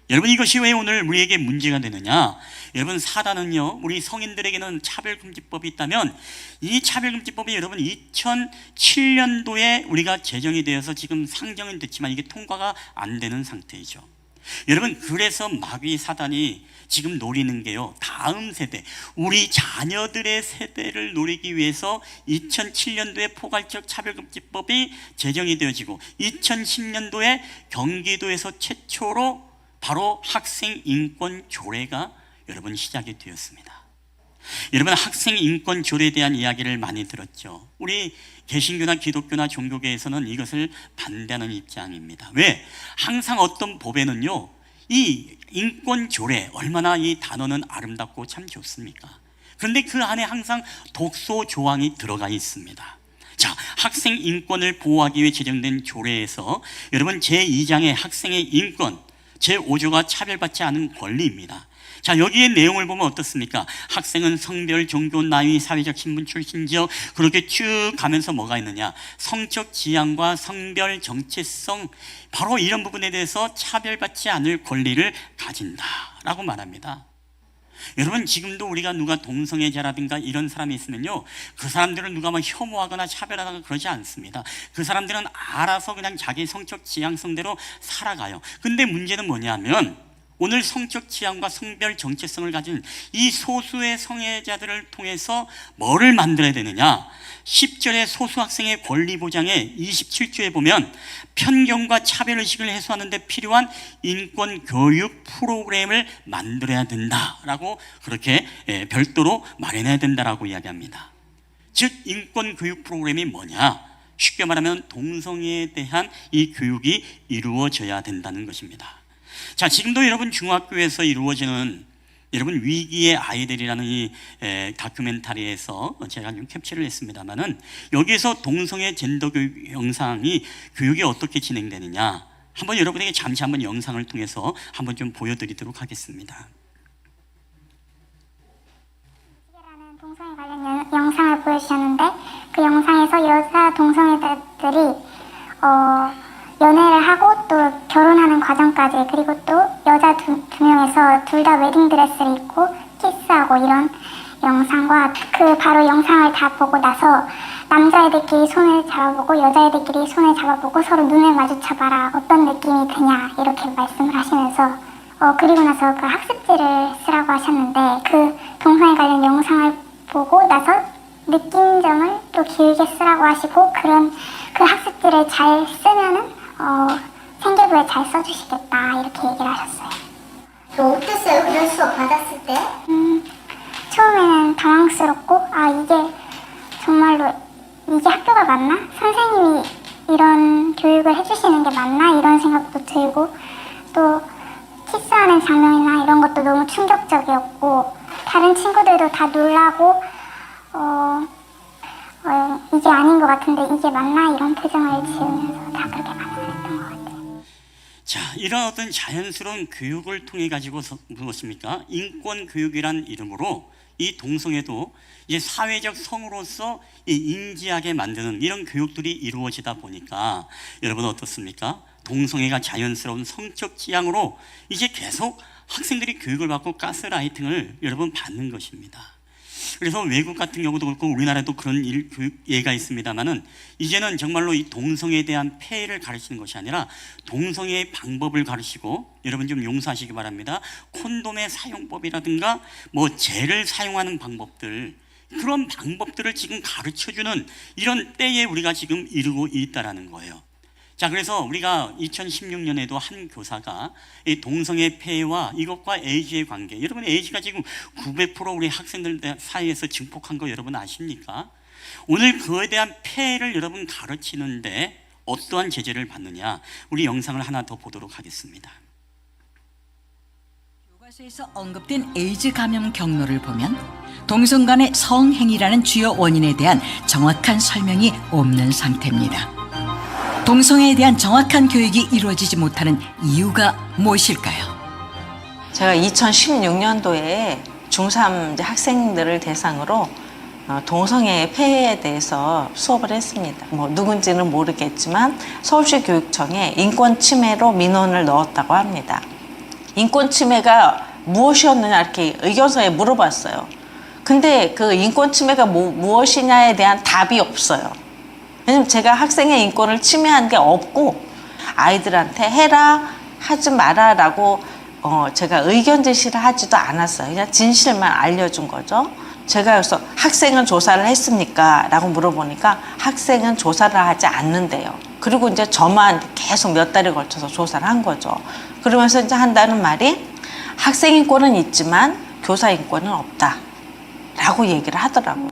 여러분 이것이 왜 오늘 우리에게 문제가 되느냐? 여러분 사단은요, 우리 성인들에게는 차별금지법이 있다면 이 차별금지법이 여러분 2007년도에 우리가 제정이 되어서 지금 상정은 됐지만 이게 통과가 안 되는 상태이죠. 여러분, 그래서 마귀 사단이 지금 노리는 게요, 다음 세대, 우리 자녀들의 세대를 노리기 위해서 2007년도에 포괄적 차별금지법이 제정이 되어지고 2010년도에 경기도에서 최초로 바로 학생 인권 조례가 여러분 시작이 되었습니다. 여러분, 학생 인권 조례에 대한 이야기를 많이 들었죠. 우리 개신교나 기독교나 종교계에서는 이것을 반대하는 입장입니다. 왜? 항상 어떤 법에는요, 이 인권 조례, 얼마나 이 단어는 아름답고 참 좋습니까? 그런데 그 안에 항상 독소 조항이 들어가 있습니다. 자, 학생 인권을 보호하기 위해 제정된 조례에서 여러분 제2장의 학생의 인권, 제5조가 차별받지 않은 권리입니다. 자, 여기에 내용을 보면 어떻습니까? 학생은 성별, 종교, 나이, 사회적 신분, 출신 지역, 그렇게 쭉 가면서 뭐가 있느냐? 성적 지향과 성별 정체성, 바로 이런 부분에 대해서 차별받지 않을 권리를 가진다라고 말합니다. 여러분, 지금도 우리가 누가 동성애자라든가 이런 사람이 있으면요, 그 사람들을 누가 막 혐오하거나 차별하거나 그러지 않습니다. 그 사람들은 알아서 그냥 자기 성적 지향성대로 살아가요. 근데 문제는 뭐냐면, 오늘 성적 지향과 성별 정체성을 가진 이 소수의 성애자들을 통해서 뭐를 만들어야 되느냐? 10절의 소수학생의 권리 보장에 27조에 보면 편견과 차별의식을 해소하는 데 필요한 인권 교육 프로그램을 만들어야 된다라고 그렇게 별도로 마련해야 된다라고 이야기합니다. 즉, 인권 교육 프로그램이 뭐냐? 쉽게 말하면 동성애에 대한 이 교육이 이루어져야 된다는 것입니다. 자, 지금도 여러분 중학교에서 이루어지는 여러분 위기의 아이들이라는 이 다큐멘터리에서 제가 좀 캡처를 했습니다만은, 여기에서 동성애 젠더 교육 영상이 교육이 어떻게 진행되느냐, 한번 여러분에게 잠시 한번 영상을 통해서 한번 좀 보여드리도록 하겠습니다. 동성애 관련 영상을 보여주셨는데, 그 영상에서 여자 동성애자들이 연애를 하고 또 결혼하는 과정까지, 그리고 또 여자 두 명에서 둘 다 웨딩드레스를 입고 키스하고 이런 영상과, 그 바로 영상을 다 보고 나서 남자애들끼리 손을 잡아보고 여자애들끼리 손을 잡아보고 서로 눈을 마주쳐봐라, 어떤 느낌이 드냐, 이렇게 말씀을 하시면서 그리고 나서 그 학습지를 쓰라고 하셨는데, 그 동성애 관련 영상을 보고 나서 느낀 점을 또 길게 쓰라고 하시고, 그 학습지를 잘 쓰면은 생계부에 잘 써주시겠다, 이렇게 얘기를 하셨어요. 어땠어요? 그런 수업 받았을 때? 처음에는 당황스럽고, 이게 정말로 이게 학교가 맞나? 선생님이 이런 교육을 해주시는 게 맞나? 이런 생각도 들고, 또 키스하는 장면이나 이런 것도 너무 충격적이었고, 다른 친구들도 다 놀라고 이게 아닌 것 같은데 이게 맞나? 이런 표정을 지으면서 다 그렇게 반응했던 것 같아요. 자, 이런 어떤 자연스러운 교육을 통해 가지고 무엇입니까? 인권 교육이란 이름으로 이 동성애도 이제 사회적 성으로서 인지하게 만드는 이런 교육들이 이루어지다 보니까 여러분 어떻습니까? 동성애가 자연스러운 성적 지향으로 이제 계속 학생들이 교육을 받고 가스라이팅을 여러분 받는 것입니다. 그래서 외국 같은 경우도 그렇고 우리나라도 그런 예가 있습니다만은, 이제는 정말로 이 동성애에 대한 폐해를 가르치는 것이 아니라 동성애의 방법을 가르치고, 여러분 좀 용서하시기 바랍니다, 콘돔의 사용법이라든가 뭐 젤을 사용하는 방법들, 그런 방법들을 지금 가르쳐주는 이런 때에 우리가 지금 이르고 있다라는 거예요. 자, 그래서 우리가 2016년에도 한 교사가 이 동성애 폐해와 이것과 에이즈의 관계, 여러분 에이즈가 지금 900% 우리 학생들 사이에서 증폭한 거 여러분 아십니까? 오늘 그에 대한 폐해를 여러분 가르치는데 어떠한 제재를 받느냐, 우리 영상을 하나 더 보도록 하겠습니다. 교과서에서 언급된 에이즈 감염 경로를 보면 동성 간의 성행위라는 주요 원인에 대한 정확한 설명이 없는 상태입니다. 동성애에 대한 정확한 교육이 이루어지지 못하는 이유가 무엇일까요? 제가 2016년도에 중3 학생들을 대상으로 동성애 폐해에 대해서 수업을 했습니다. 누군지는 모르겠지만 서울시 교육청에 인권 침해로 민원을 넣었다고 합니다. 인권 침해가 무엇이었느냐 이렇게 의견서에 물어봤어요. 근데 그 인권 침해가 무엇이냐에 대한 답이 없어요. 왜냐면 제가 학생의 인권을 침해한 게 없고, 아이들한테 해라, 하지 마라라고 제가 의견 제시를 하지도 않았어요. 그냥 진실만 알려준 거죠. 제가 그래서 학생은 조사를 했습니까? 라고 물어보니까 학생은 조사를 하지 않는데요. 그리고 이제 저만 계속 몇 달에 걸쳐서 조사를 한 거죠. 그러면서 이제 한다는 말이 학생 인권은 있지만 교사 인권은 없다. 라고 얘기를 하더라고요.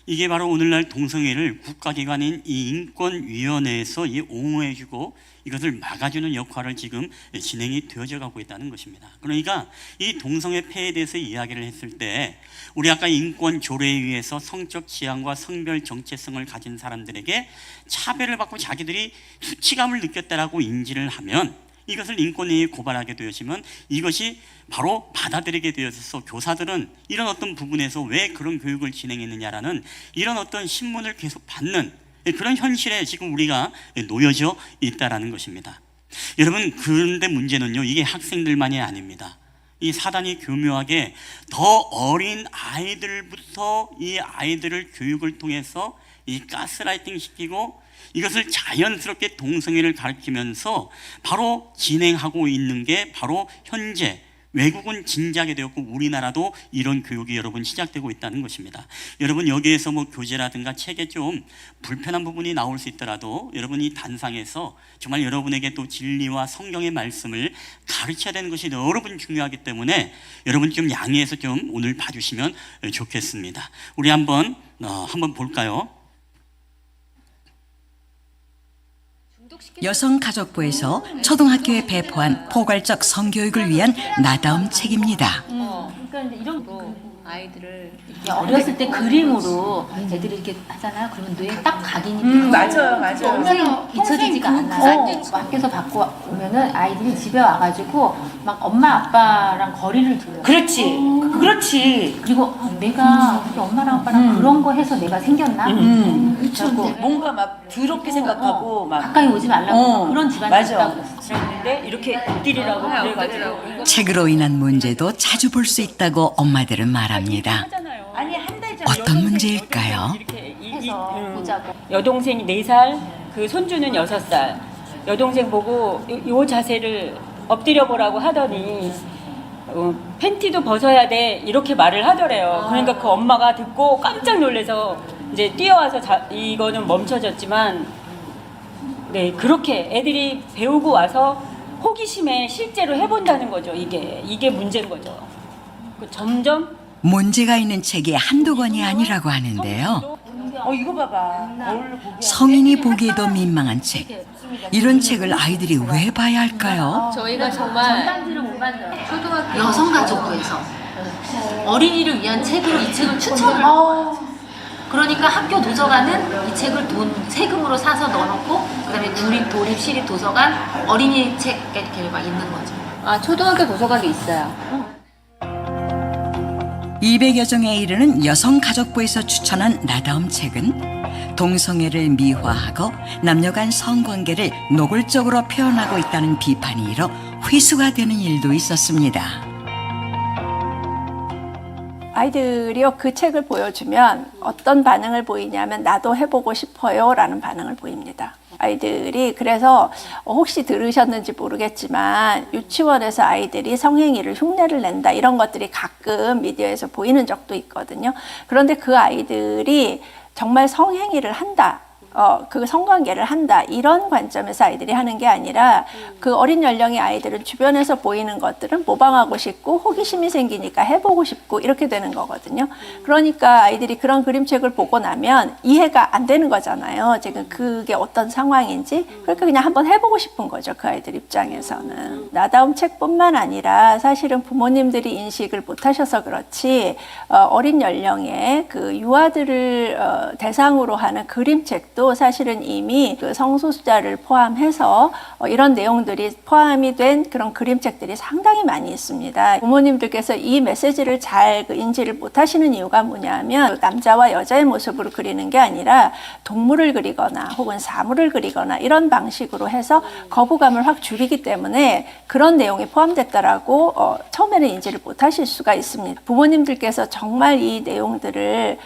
이게 바로 오늘날 동성애를 국가기관인 이 인권위원회에서 옹호해주고 이것을 막아주는 역할을 지금 진행이 되어져 가고 있다는 것입니다. 그러니까 이 동성애 폐해에 대해서 이야기를 했을 때 우리 아까 인권조례에 의해서 성적 지향과 성별 정체성을 가진 사람들에게 차별을 받고 자기들이 수치감을 느꼈다라고 인지를 하면 이것을 인권위에 고발하게 되어지면 이것이 바로 받아들이게 되어서 교사들은 이런 어떤 부분에서 왜 그런 교육을 진행했느냐라는 이런 어떤 신문을 계속 받는 그런 현실에 지금 우리가 놓여져 있다라는 것입니다. 여러분, 그런데 문제는요, 이게 학생들만이 아닙니다. 이 사단이 교묘하게 더 어린 아이들부터 이 아이들을 교육을 통해서 이 가스라이팅 시키고 이것을 자연스럽게 동성애를 가르치면서 바로 진행하고 있는 게 바로 현재 외국은 진지하게 되었고 우리나라도 이런 교육이 여러분 시작되고 있다는 것입니다. 여러분, 여기에서 뭐 교재라든가 책에 좀 불편한 부분이 나올 수 있더라도 여러분이 단상에서 정말 여러분에게 또 진리와 성경의 말씀을 가르쳐야 되는 것이 여러분 중요하기 때문에 여러분 좀 양해해서 좀 오늘 봐주시면 좋겠습니다. 우리 한번 볼까요? 여성가족부에서 초등학교에 배포한 포괄적 성교육을 위한 나다움 책입니다. 그러니까 이제 이런 거 아이들을 이렇게 어렸을 때 그림으로 애들이 이렇게 하잖아요. 그러면 뇌에 딱 각인이 맞아요. 선생님 잊혀지지가 않아요. 학교에서 받고 오면은 아이들이 집에 와가지고 막 엄마 아빠랑 거리를 둬요. 그렇지. 그리고 내가 우리 엄마랑 아빠랑 그런 거 해서 내가 생겼나? 그리고 뭔가 막 더럽게 생각하고 막 가까이 오지 말라고 그런 집안이 있다고 그랬어요. 그랬는데 이렇게 애들이라고 그래가지고 책으로 인한 문제도 자주 볼 수 있다고 엄마들은 말합니다. 아니 한 달 전 어떤 문제일까요? 해서 보자고. 여동생이 4살, 그 손주는 6살. 여동생 보고 요 자세를 엎드려 보라고 하더니 팬티도 벗어야 돼 이렇게 말을 하더래요. 그러니까 그 엄마가 듣고 깜짝 놀라서 이제 뛰어와서 이거는 멈춰졌지만 네, 그렇게 애들이 배우고 와서 호기심에 실제로 해본다는 거죠. 이게 문제인 거죠. 점점 문제가 있는 책이 한두 권이 아니라고 하는데요. 이거 봐봐. 성인이 보기에도 민망한 책. 이런 책을 아이들이 왜 봐야 할까요? 저희가 정말 전단지를 못 만들어요. 초등학교 여성가족부에서 어린이를 위한 책으로 이 책을 추천을 해요. 그러니까 학교 도서관은 이 책을 세금으로 사서 넣어놓고 그다음에 도립 시립 도서관 어린이 책 이렇게 막 있는 거죠. 아, 초등학교 도서관도 있어요. 200여 종에 이르는 여성가족부에서 추천한 나다움 책은 동성애를 미화하고 남녀 간 성관계를 노골적으로 표현하고 있다는 비판이 일어 회수가 되는 일도 있었습니다. 아이들이요, 그 책을 보여주면 어떤 반응을 보이냐면 나도 해보고 싶어요 라는 반응을 보입니다. 아이들이 그래서 혹시 들으셨는지 모르겠지만 유치원에서 아이들이 성행위를 흉내를 낸다 이런 것들이 가끔 미디어에서 보이는 적도 있거든요. 그런데 그 아이들이 정말 성행위를 한다, 그 성관계를 한다 이런 관점에서 아이들이 하는 게 아니라 그 어린 연령의 아이들은 주변에서 보이는 것들은 모방하고 싶고 호기심이 생기니까 해보고 싶고 이렇게 되는 거거든요. 그러니까 아이들이 그런 그림책을 보고 나면 이해가 안 되는 거잖아요. 지금 그게 어떤 상황인지. 그러니까 그냥 한번 해보고 싶은 거죠. 그 아이들 입장에서는. 나다움 책뿐만 아니라 사실은 부모님들이 인식을 못하셔서 그렇지 어린 연령의 그 유아들을 대상으로 하는 그림책도 사실은 이미 그 성소수자를 포함해서 이런 내용들이 포함이 된 그런 그림책들이 상당히 많이 있습니다. 부모님들께서 이 메시지를 잘 인지를 못하시는 이유가 뭐냐면 남자와 여자의 모습으로 그리는 게 아니라 동물을 그리거나 혹은 사물을 그리거나 이런 방식으로 해서 거부감을 확 줄이기 때문에 그런 내용이 포함됐다라고 처음에는 인지를 못하실 수가 있습니다. 부모님들께서 정말 이 내용들을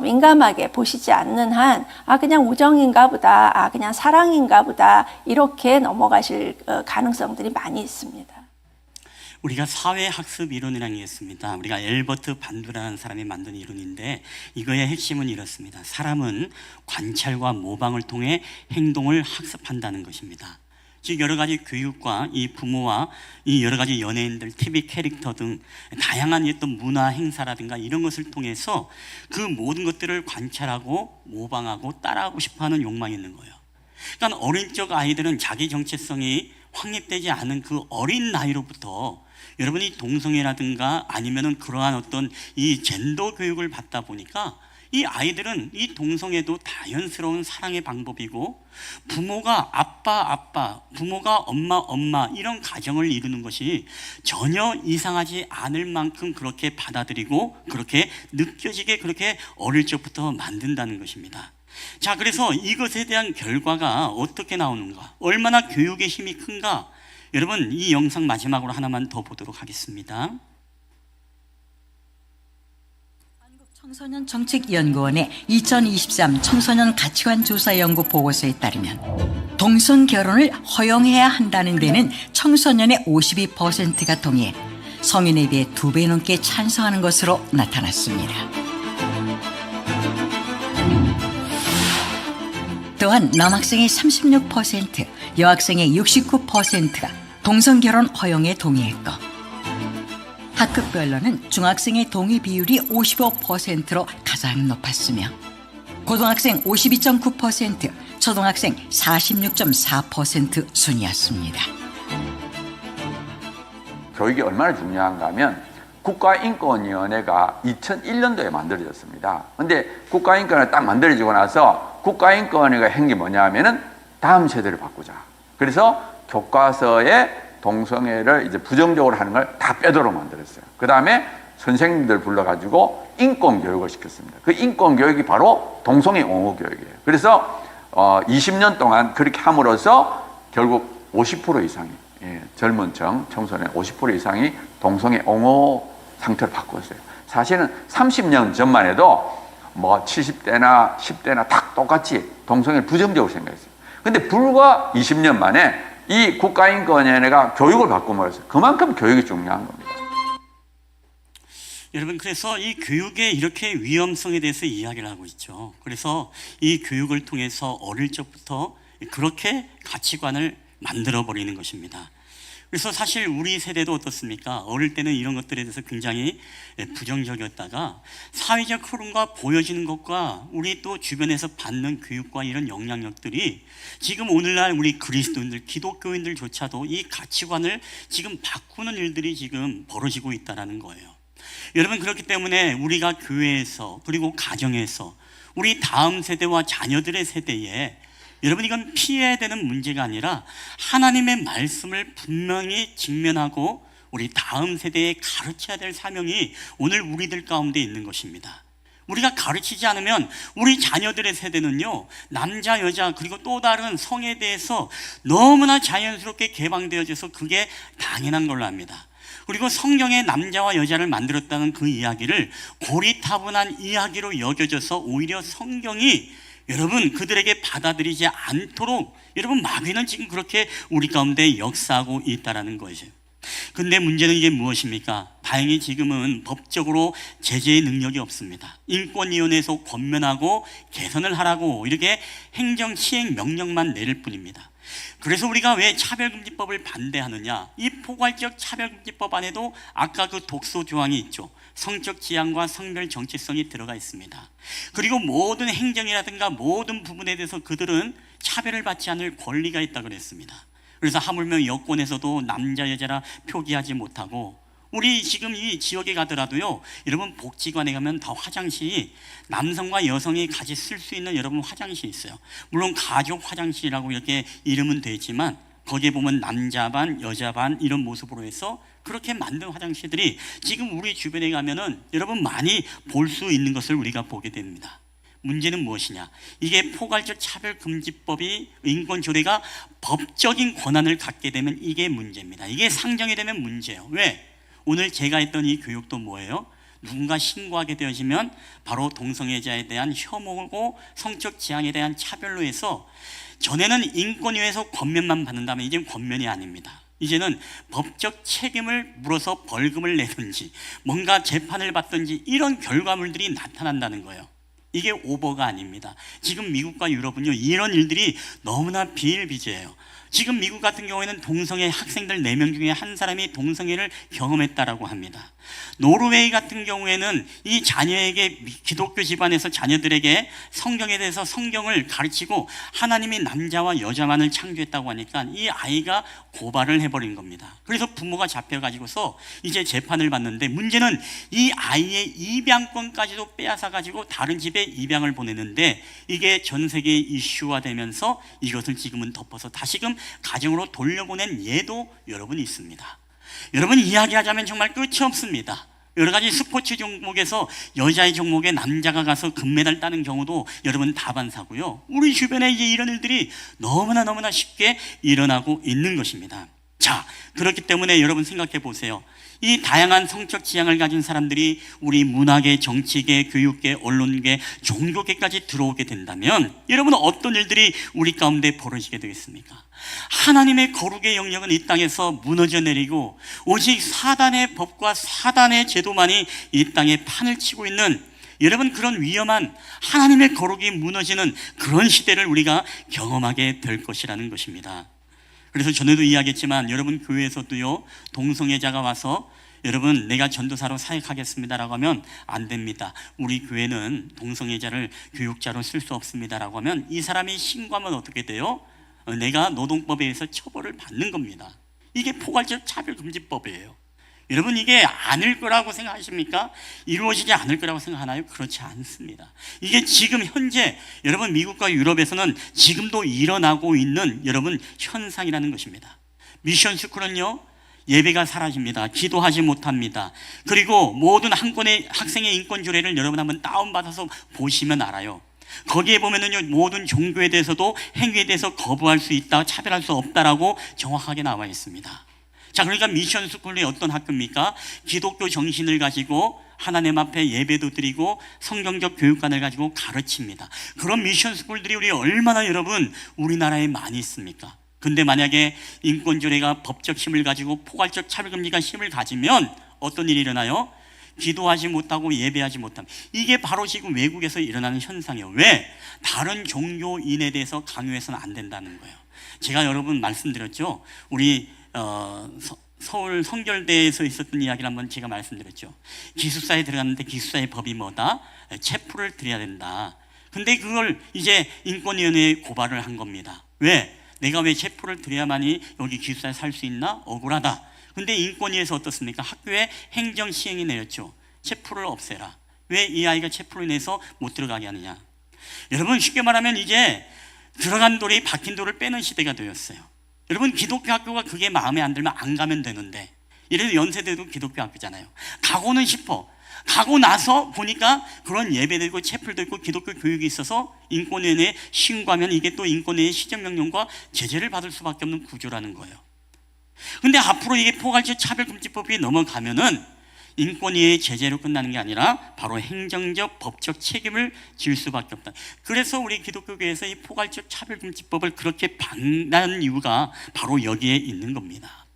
민감하게 보시지 않는 한 그냥 부정인가 보다, 아 그냥 사랑인가 보다 이렇게 넘어가실 가능성들이 많이 있습니다. 우리가 사회학습 이론이라는 게 있습니다. 우리가 엘버트 반두라는 사람이 만든 이론인데 이거의 핵심은 이렇습니다. 사람은 관찰과 모방을 통해 행동을 학습한다는 것입니다. 즉 여러 가지 교육과 이 부모와 이 여러 가지 연예인들, TV 캐릭터 등 다양한 어떤 문화 행사라든가 이런 것을 통해서 그 모든 것들을 관찰하고 모방하고 따라하고 싶어하는 욕망이 있는 거예요. 그러니까 어린 적 아이들은 자기 정체성이 확립되지 않은 그 어린 나이로부터 여러분이 동성애라든가 아니면은 그러한 어떤 이 젠더 교육을 받다 보니까 이 아이들은 이 동성애도 자연스러운 사랑의 방법이고 부모가 아빠, 부모가 엄마 이런 가정을 이루는 것이 전혀 이상하지 않을 만큼 그렇게 받아들이고 그렇게 느껴지게 그렇게 어릴 적부터 만든다는 것입니다. 자, 그래서 이것에 대한 결과가 어떻게 나오는가? 얼마나 교육의 힘이 큰가? 여러분 이 영상 마지막으로 하나만 더 보도록 하겠습니다. 청소년정책연구원의 2023 청소년 가치관 조사 연구 보고서에 따르면 동성 결혼을 허용해야 한다는 데는 청소년의 52%가 동의해 성인에 비해 2배 넘게 찬성하는 것으로 나타났습니다. 또한 남학생의 36%, 여학생의 69%가 동성결혼 허용에 동의했고 학급별로는 중학생의 동의 비율이 55%로 가장 높았으며 고등학생 52.9%, 초등학생 46.4% 순이었습니다. 교육이 얼마나 중요한가 하면 국가인권위원회가 2001년도에 만들어졌습니다. 근데 국가인권위가 딱 만들어지고 나서 국가인권위가 한 게 뭐냐 하면은 다음 세대를 바꾸자. 그래서 교과서에 동성애를 이제 부정적으로 하는 걸 다 빼도록 만들었어요. 그 다음에 선생님들 불러가지고 인권교육을 시켰습니다. 그 인권교육이 바로 동성애 옹호 교육이에요. 그래서 20년 동안 그렇게 함으로써 결국 50% 이상이 젊은 청소년 50% 이상이 동성애 옹호 상태로 바꿨어요. 사실은 30년 전만 해도 뭐 70대나 10대나 다 똑같이 동성애를 부정적으로 생각했어요. 근데 불과 20년 만에 이 국가인권위원회가 교육을 바꿈으로써 그만큼 교육이 중요한 겁니다. 여러분 그래서 이 교육의 이렇게 위험성에 대해서 이야기를 하고 있죠. 그래서 이 교육을 통해서 어릴 적부터 그렇게 가치관을 만들어버리는 것입니다. 그래서 사실 우리 세대도 어떻습니까? 어릴 때는 이런 것들에 대해서 굉장히 부정적이었다가 사회적 흐름과 보여지는 것과 우리 또 주변에서 받는 교육과 이런 영향력들이 지금 오늘날 우리 그리스도인들, 기독교인들조차도 이 가치관을 지금 바꾸는 일들이 지금 벌어지고 있다는 거예요. 여러분 그렇기 때문에 우리가 교회에서 그리고 가정에서 우리 다음 세대와 자녀들의 세대에 여러분 이건 피해야 되는 문제가 아니라 하나님의 말씀을 분명히 직면하고 우리 다음 세대에 가르쳐야 될 사명이 오늘 우리들 가운데 있는 것입니다. 우리가 가르치지 않으면 우리 자녀들의 세대는요 남자 여자 그리고 또 다른 성에 대해서 너무나 자연스럽게 개방되어져서 그게 당연한 걸로 압니다. 그리고 성경에 남자와 여자를 만들었다는 그 이야기를 고리타분한 이야기로 여겨져서 오히려 성경이 여러분 그들에게 받아들이지 않도록 여러분 마귀는 지금 그렇게 우리 가운데 역사하고 있다는 것이죠. 근데 문제는 이게 무엇입니까? 다행히 지금은 법적으로 제재의 능력이 없습니다. 인권위원회에서 권면하고 개선을 하라고 이렇게 행정 시행 명령만 내릴 뿐입니다. 그래서 우리가 왜 차별금지법을 반대하느냐? 이 포괄적 차별금지법 안에도 아까 그 독소 조항이 있죠. 성적 지향과 성별 정체성이 들어가 있습니다. 그리고 모든 행정이라든가 모든 부분에 대해서 그들은 차별을 받지 않을 권리가 있다고 그랬습니다. 그래서 하물며 여권에서도 남자 여자라 표기하지 못하고 우리 지금 이 지역에 가더라도요 여러분 복지관에 가면 다 화장실이 남성과 여성이 같이 쓸 수 있는 여러분 화장실이 있어요. 물론 가족 화장실이라고 이렇게 이름은 되어 있지만 거기에 보면 남자 반 여자 반 이런 모습으로 해서 그렇게 만든 화장실들이 지금 우리 주변에 가면은 여러분 많이 볼 수 있는 것을 우리가 보게 됩니다. 문제는 무엇이냐? 이게 포괄적 차별금지법이 인권조례가 법적인 권한을 갖게 되면 이게 문제입니다. 이게 상정이 되면 문제예요. 왜? 오늘 제가 했던 이 교육도 뭐예요? 누군가 신고하게 되어지면 바로 동성애자에 대한 혐오고 성적 지향에 대한 차별로 해서 전에는 인권위에서 권면만 받는다면 이제는 권면이 아닙니다. 이제는 법적 책임을 물어서 벌금을 내든지 뭔가 재판을 받든지 이런 결과물들이 나타난다는 거예요. 이게 오버가 아닙니다. 지금 미국과 유럽은요, 이런 일들이 너무나 비일비재해요. 지금 미국 같은 경우에는 동성애 학생들 4명 중에 한 사람이 동성애를 경험했다라고 합니다. 노르웨이 같은 경우에는 이 자녀에게 기독교 집안에서 자녀들에게 성경에 대해서 성경을 가르치고 하나님이 남자와 여자만을 창조했다고 하니까 이 아이가 고발을 해버린 겁니다. 그래서 부모가 잡혀가지고서 이제 재판을 받는데, 문제는 이 아이의 입양권까지도 빼앗아가지고 다른 집에 입양을 보내는데 이게 전 세계 이슈화 되면서 이것을 지금은 덮어서 다시금 가정으로 돌려보낸 예도 여러분 있습니다. 여러분, 이야기하자면 정말 끝이 없습니다. 여러 가지 스포츠 종목에서 여자의 종목에 남자가 가서 금메달 따는 경우도 여러분 다반사고요. 우리 주변에 이제 이런 일들이 너무나 쉽게 일어나고 있는 것입니다. 자, 그렇기 때문에 여러분 생각해 보세요. 이 다양한 성적 지향을 가진 사람들이 우리 문화계, 정치계, 교육계, 언론계, 종교계까지 들어오게 된다면 여러분 어떤 일들이 우리 가운데 벌어지게 되겠습니까? 하나님의 거룩의 영역은 이 땅에서 무너져 내리고 오직 사단의 법과 사단의 제도만이 이 땅에 판을 치고 있는, 여러분 그런 위험한 하나님의 거룩이 무너지는 그런 시대를 우리가 경험하게 될 것이라는 것입니다. 그래서 전에도 이야기했지만 여러분 교회에서도요, 동성애자가 와서 여러분 내가 전도사로 사역하겠습니다라고 하면 안 됩니다. 우리 교회는 동성애자를 교육자로 쓸 수 없습니다라고 하면 이 사람이 신고하면 어떻게 돼요? 내가 노동법에 의해서 처벌을 받는 겁니다. 이게 포괄적 차별금지법이에요. 여러분 이게 아닐 거라고 생각하십니까? 이루어지지 않을 거라고 생각하나요? 그렇지 않습니다. 이게 지금 현재 여러분 미국과 유럽에서는 지금도 일어나고 있는 여러분 현상이라는 것입니다. 미션 스쿨은요, 예배가 사라집니다. 기도하지 못합니다. 그리고 모든 한 건의 학생의 인권 조례를 여러분 한번 다운받아서 보시면 알아요. 거기에 보면은요, 모든 종교에 대해서도 행위에 대해서 거부할 수 있다, 차별할 수 없다라고 정확하게 나와 있습니다. 자, 그러니까 미션 스쿨이 어떤 학교입니까? 기독교 정신을 가지고 하나님 앞에 예배도 드리고 성경적 교육관을 가지고 가르칩니다. 그런 미션 스쿨들이 우리 얼마나 여러분 우리나라에 많이 있습니까? 근데 만약에 인권조례가 법적 힘을 가지고 포괄적 차별금지가 힘을 가지면 어떤 일이 일어나요? 기도하지 못하고 예배하지 못함. 이게 바로 지금 외국에서 일어나는 현상이에요. 왜? 다른 종교인에 대해서 강요해서는 안 된다는 거예요. 제가 여러분 말씀드렸죠. 우리 서울 성결대에서 있었던 이야기를 한번 제가 말씀드렸죠. 기숙사에 들어갔는데 기숙사의 법이 뭐다? 체포를 드려야 된다. 근데 그걸 이제 인권위원회에 고발을 한 겁니다. 왜? 내가 왜 체포를 드려야만이 여기 기숙사에 살 수 있나? 억울하다. 근데 인권위에서 어떻습니까? 학교에 행정 시행이 내렸죠. 체포를 없애라. 왜 이 아이가 체포를 내서 못 들어가게 하느냐? 여러분 쉽게 말하면 이제 들어간 돌이 박힌 돌을 빼는 시대가 되었어요. 여러분 기독교 학교가 그게 마음에 안 들면 안 가면 되는데, 이래도 연세대도 기독교 학교잖아요. 가고는 싶어. 가고 나서 보니까 그런 예배도 있고 체플도 있고 기독교 교육이 있어서 인권위원회에 신고하면 이게 또 인권위의 시정명령과 제재를 받을 수밖에 없는 구조라는 거예요. 근데 앞으로 이게 포괄적 차별금지법이 넘어가면은 인권위의 제재로 끝나는 게 아니라 바로 행정적 법적 책임을 질 수밖에 없다. 그래서 우리 기독교계에서 이 포괄적 차별금지법을 그렇게 반대하는 이유가 바로 여기에 있는 겁니다.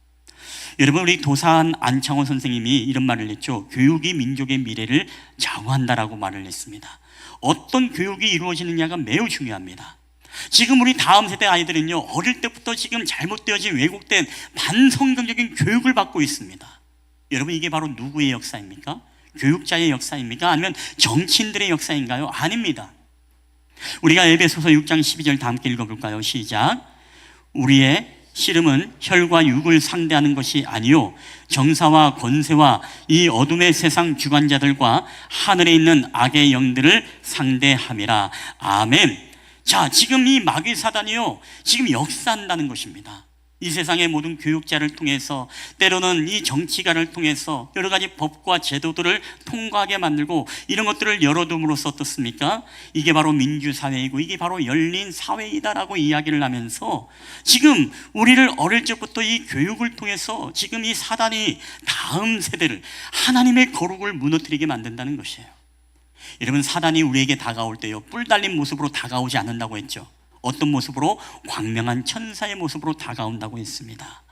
여러분 우리 도산 안창호 선생님이 이런 말을 했죠. 교육이 민족의 미래를 좌우한다라고 말을 했습니다. 어떤 교육이 이루어지느냐가 매우 중요합니다. 지금 우리 다음 세대 아이들은요, 어릴 때부터 지금 잘못되어진 왜곡된 반성경적인 교육을 받고 있습니다. 여러분 이게 바로 누구의 역사입니까? 교육자의 역사입니까? 아니면 정치인들의 역사인가요? 아닙니다. 우리가 에베소서 6장 12절 다 함께 읽어볼까요? 시작. 우리의 씨름은 혈과 육을 상대하는 것이 아니요 정사와 권세와 이 어둠의 세상 주관자들과 하늘에 있는 악의 영들을 상대함이라. 아멘. 자, 지금 이 마귀 사단이요, 지금 역사한다는 것입니다. 이 세상의 모든 교육자를 통해서, 때로는 이 정치가를 통해서 여러 가지 법과 제도들을 통과하게 만들고, 이런 것들을 열어둠으로써 어떻습니까? 이게 바로 민주사회이고 이게 바로 열린 사회이다라고 이야기를 하면서, 지금 우리를 어릴 적부터 이 교육을 통해서 지금 이 사단이 다음 세대를 하나님의 거룩을 무너뜨리게 만든다는 것이에요. 여러분, 사단이 우리에게 다가올 때요, 뿔 달린 모습으로 다가오지 않는다고 했죠. 어떤 모습으로? 광명한 천사의 모습으로 다가온다고 했습니다.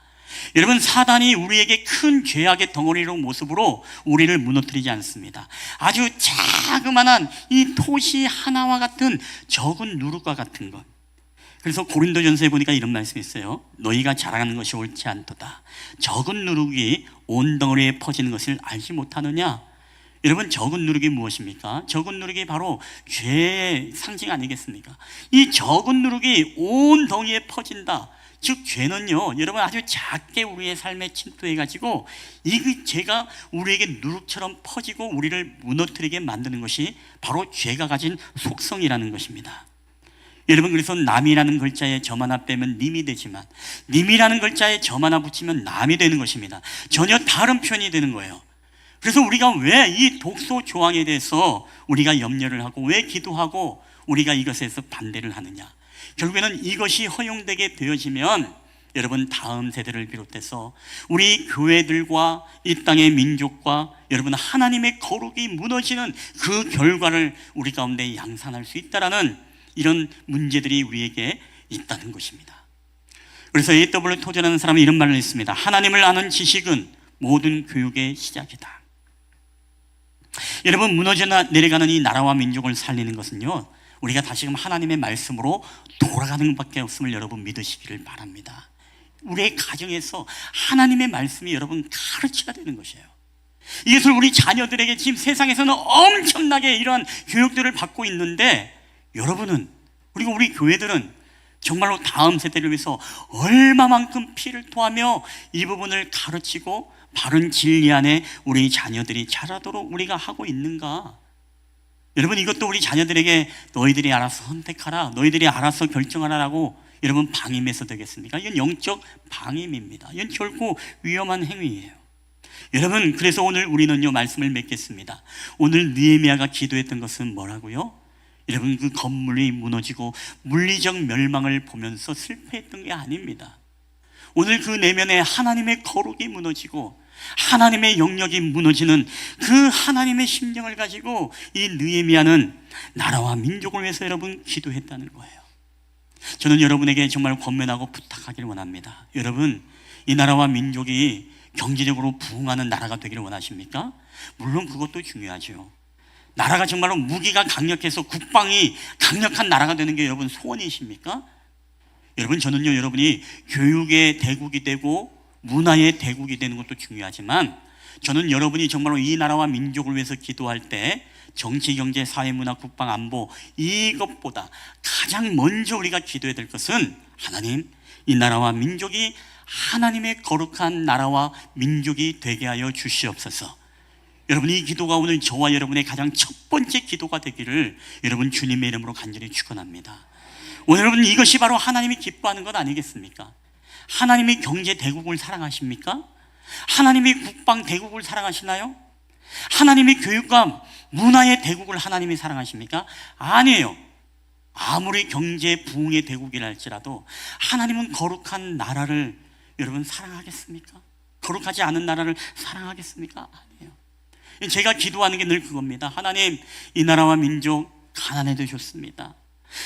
여러분, 사단이 우리에게 큰 죄악의 덩어리로 모습으로 우리를 무너뜨리지 않습니다. 아주 자그마한 이 토시 하나와 같은 적은 누룩과 같은 것. 그래서 고린도전서에 보니까 이런 말씀이 있어요. 너희가 자랑하는 것이 옳지 않도다. 적은 누룩이 온 덩어리에 퍼지는 것을 알지 못하느냐? 여러분, 적은 누룩이 무엇입니까? 적은 누룩이 바로 죄의 상징 아니겠습니까? 이 적은 누룩이 온 덩이에 퍼진다. 즉, 죄는요, 여러분, 아주 작게 우리의 삶에 침투해가지고 이 죄가 우리에게 누룩처럼 퍼지고 우리를 무너뜨리게 만드는 것이 바로 죄가 가진 속성이라는 것입니다. 여러분, 그래서 남이라는 글자에 점 하나 빼면 님이 되지만, 님이라는 글자에 점 하나 붙이면 남이 되는 것입니다. 전혀 다른 표현이 되는 거예요. 그래서 우리가 왜 이 독소 조항에 대해서 우리가 염려를 하고 왜 기도하고 우리가 이것에서 반대를 하느냐? 결국에는 이것이 허용되게 되어지면 여러분, 다음 세대를 비롯해서 우리 교회들과 이 땅의 민족과 여러분, 하나님의 거룩이 무너지는 그 결과를 우리 가운데 양산할 수 있다라는 이런 문제들이 우리에게 있다는 것입니다. 그래서 A.W. 토저라는 사람이 이런 말을 했습니다. 하나님을 아는 지식은 모든 교육의 시작이다. 여러분, 무너져 내려가는 이 나라와 민족을 살리는 것은요, 우리가 다시금 하나님의 말씀으로 돌아가는 것밖에 없음을 여러분 믿으시기를 바랍니다. 우리의 가정에서 하나님의 말씀이 여러분 가르쳐야 되는 것이에요. 이것을 우리 자녀들에게 지금 세상에서는 엄청나게 이러한 교육들을 받고 있는데, 여러분은, 그리고 우리 교회들은 정말로 다음 세대를 위해서 얼마만큼 피를 토하며 이 부분을 가르치고 바른 진리 안에 우리 자녀들이 자라도록 우리가 하고 있는가? 여러분, 이것도 우리 자녀들에게 너희들이 알아서 선택하라, 너희들이 알아서 결정하라라고 여러분 방임해서 되겠습니까? 이건 영적 방임입니다. 이건 결코 위험한 행위예요. 여러분, 그래서 오늘 우리는요, 말씀을 맺겠습니다. 오늘 느헤미야가 기도했던 것은 뭐라고요? 여러분, 그 건물이 무너지고 물리적 멸망을 보면서 슬퍼했던 게 아닙니다. 오늘 그 내면에 하나님의 거룩이 무너지고 하나님의 영역이 무너지는 그 하나님의 심령을 가지고 이 느헤미야는 나라와 민족을 위해서 여러분 기도했다는 거예요. 저는 여러분에게 정말 권면하고 부탁하기를 원합니다. 여러분, 이 나라와 민족이 경제적으로 부흥하는 나라가 되기를 원하십니까? 물론 그것도 중요하죠. 나라가 정말로 무기가 강력해서 국방이 강력한 나라가 되는 게 여러분 소원이십니까? 여러분, 저는요, 여러분이 교육의 대국이 되고 문화의 대국이 되는 것도 중요하지만, 저는 여러분이 정말로 이 나라와 민족을 위해서 기도할 때 정치, 경제, 사회, 문화, 국방, 안보, 이것보다 가장 먼저 우리가 기도해야 될 것은, 하나님, 이 나라와 민족이 하나님의 거룩한 나라와 민족이 되게 하여 주시옵소서. 여러분, 이 기도가 오늘 저와 여러분의 가장 첫 번째 기도가 되기를 여러분 주님의 이름으로 간절히 축원합니다. 오늘 여러분, 이것이 바로 하나님이 기뻐하는 것 아니겠습니까? 하나님이 경제 대국을 사랑하십니까? 하나님이 국방 대국을 사랑하시나요? 하나님이 교육과 문화의 대국을 하나님이 사랑하십니까? 아니에요. 아무리 경제 부흥의 대국이라 할지라도 하나님은 거룩한 나라를 여러분 사랑하겠습니까? 거룩하지 않은 나라를 사랑하겠습니까? 아니에요. 제가 기도하는 게 늘 그겁니다. 하나님, 이 나라와 민족 가난해도 좋습니다.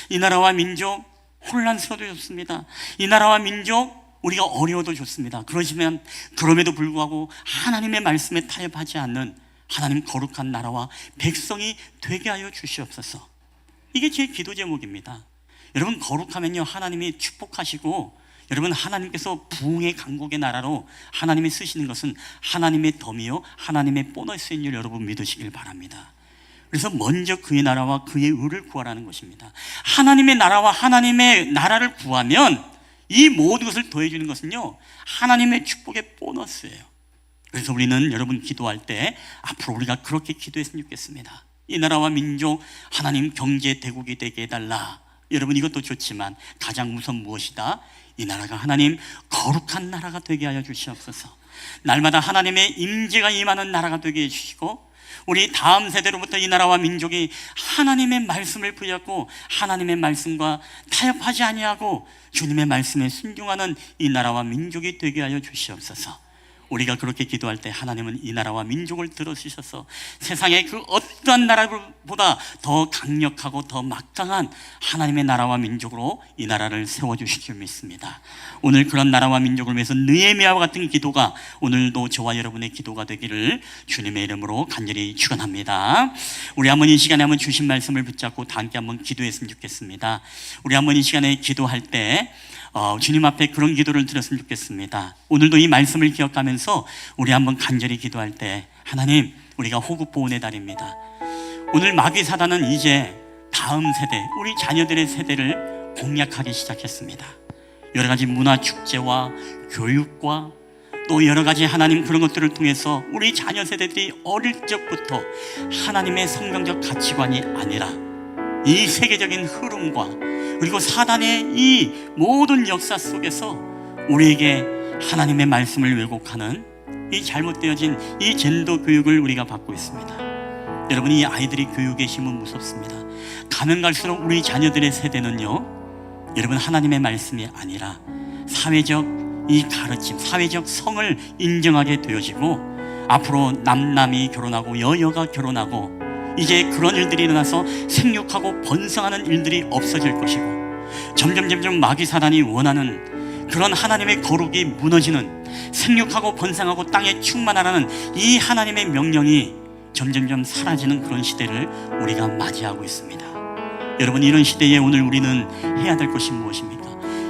이 나라와 민족 혼란스러워도 좋습니다. 이 나라와 민족 우리가 어려워도 좋습니다. 그러시면 그럼에도 불구하고 하나님의 말씀에 타협하지 않는 하나님 거룩한 나라와 백성이 되게 하여 주시옵소서. 이게 제 기도 제목입니다. 여러분, 거룩하면요, 하나님이 축복하시고 여러분, 하나님께서 부흥의 강국의 나라로 하나님이 쓰시는 것은 하나님의 덤이요, 하나님의 보너스인 줄 여러분 믿으시길 바랍니다. 그래서 먼저 그의 나라와 그의 의를 구하라는 것입니다. 하나님의 나라와 하나님의 나라를 구하면 이 모든 것을 더해주는 것은요, 하나님의 축복의 보너스예요. 그래서 우리는 여러분 기도할 때 앞으로 우리가 그렇게 기도했으면 좋겠습니다. 이 나라와 민족 하나님 경제 대국이 되게 해달라. 여러분, 이것도 좋지만 가장 우선 무엇이다? 이 나라가 하나님 거룩한 나라가 되게 하여 주시옵소서. 날마다 하나님의 임재가 임하는 나라가 되게 해주시고, 우리 다음 세대로부터 이 나라와 민족이 하나님의 말씀을 붙잡고 하나님의 말씀과 타협하지 아니하고 주님의 말씀에 순종하는 이 나라와 민족이 되게 하여 주시옵소서. 우리가 그렇게 기도할 때 하나님은 이 나라와 민족을 들어주셔서 세상의 그 어떠한 나라보다 더 강력하고 더 막강한 하나님의 나라와 민족으로 이 나라를 세워주실 줄 믿습니다. 오늘 그런 나라와 민족을 위해서 느헤미야와 같은 기도가 오늘도 저와 여러분의 기도가 되기를 주님의 이름으로 간절히 축원합니다. 우리 한번 이 시간에 한번 주신 말씀을 붙잡고 다 함께 한번 기도했으면 좋겠습니다. 우리 한번 이 시간에 기도할 때 주님 앞에 그런 기도를 드렸으면 좋겠습니다. 오늘도 이 말씀을 기억하면서 우리 한번 간절히 기도할 때, 하나님, 우리가 호국 보훈의 달입니다. 오늘 마귀 사단은 이제 다음 세대, 우리 자녀들의 세대를 공략하기 시작했습니다. 여러 가지 문화 축제와 교육과 또 여러 가지 하나님 그런 것들을 통해서 우리 자녀 세대들이 어릴 적부터 하나님의 성경적 가치관이 아니라 이 세계적인 흐름과 그리고 사단의 이 모든 역사 속에서 우리에게 하나님의 말씀을 왜곡하는 이 잘못되어진 이 젠더 교육을 우리가 받고 있습니다. 여러분, 이 아이들이 교육의 힘은 무섭습니다. 가면 갈수록 우리 자녀들의 세대는요, 여러분, 하나님의 말씀이 아니라 사회적 이 가르침, 사회적 성을 인정하게 되어지고, 앞으로 남남이 결혼하고 여여가 결혼하고 이제 그런 일들이 일어나서 생육하고 번성하는 일들이 없어질 것이고, 점점 마귀 사단이 원하는 그런 하나님의 거룩이 무너지는, 생육하고 번성하고 땅에 충만하라는 이 하나님의 명령이 점점 사라지는 그런 시대를 우리가 맞이하고 있습니다. 여러분, 이런 시대에 오늘 우리는 해야 될 것이 무엇입니까?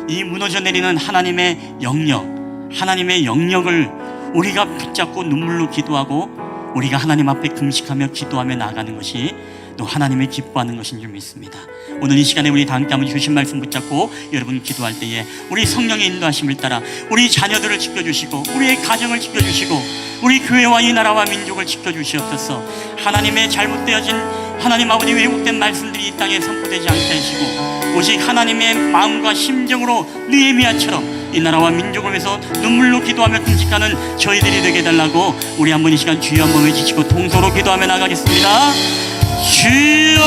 이 무너져 내리는 하나님의 영역, 하나님의 영역을 우리가 붙잡고 눈물로 기도하고 우리가 하나님 앞에 금식하며 기도하며 나아가는 것이 또 하나님을 기뻐하는 것인 줄 믿습니다. 오늘 이 시간에 우리 다 함께 한번 주신 말씀 붙잡고 여러분 기도할 때에 우리 성령의 인도하심을 따라 우리 자녀들을 지켜주시고 우리의 가정을 지켜주시고 우리 교회와 이 나라와 민족을 지켜주시옵소서. 하나님의 잘못되어진 하나님 아버지 왜곡된 말씀들이 이 땅에 선포되지 않게 하시고 오직 하나님의 마음과 심정으로 느헤미야처럼 이 나라와 민족을 위해서 눈물로 기도하며 금식하는 저희들이 되게 해달라고 우리 한번 이 시간 주여 한번 외치시고 통성으로 기도하며 나가겠습니다. 주여,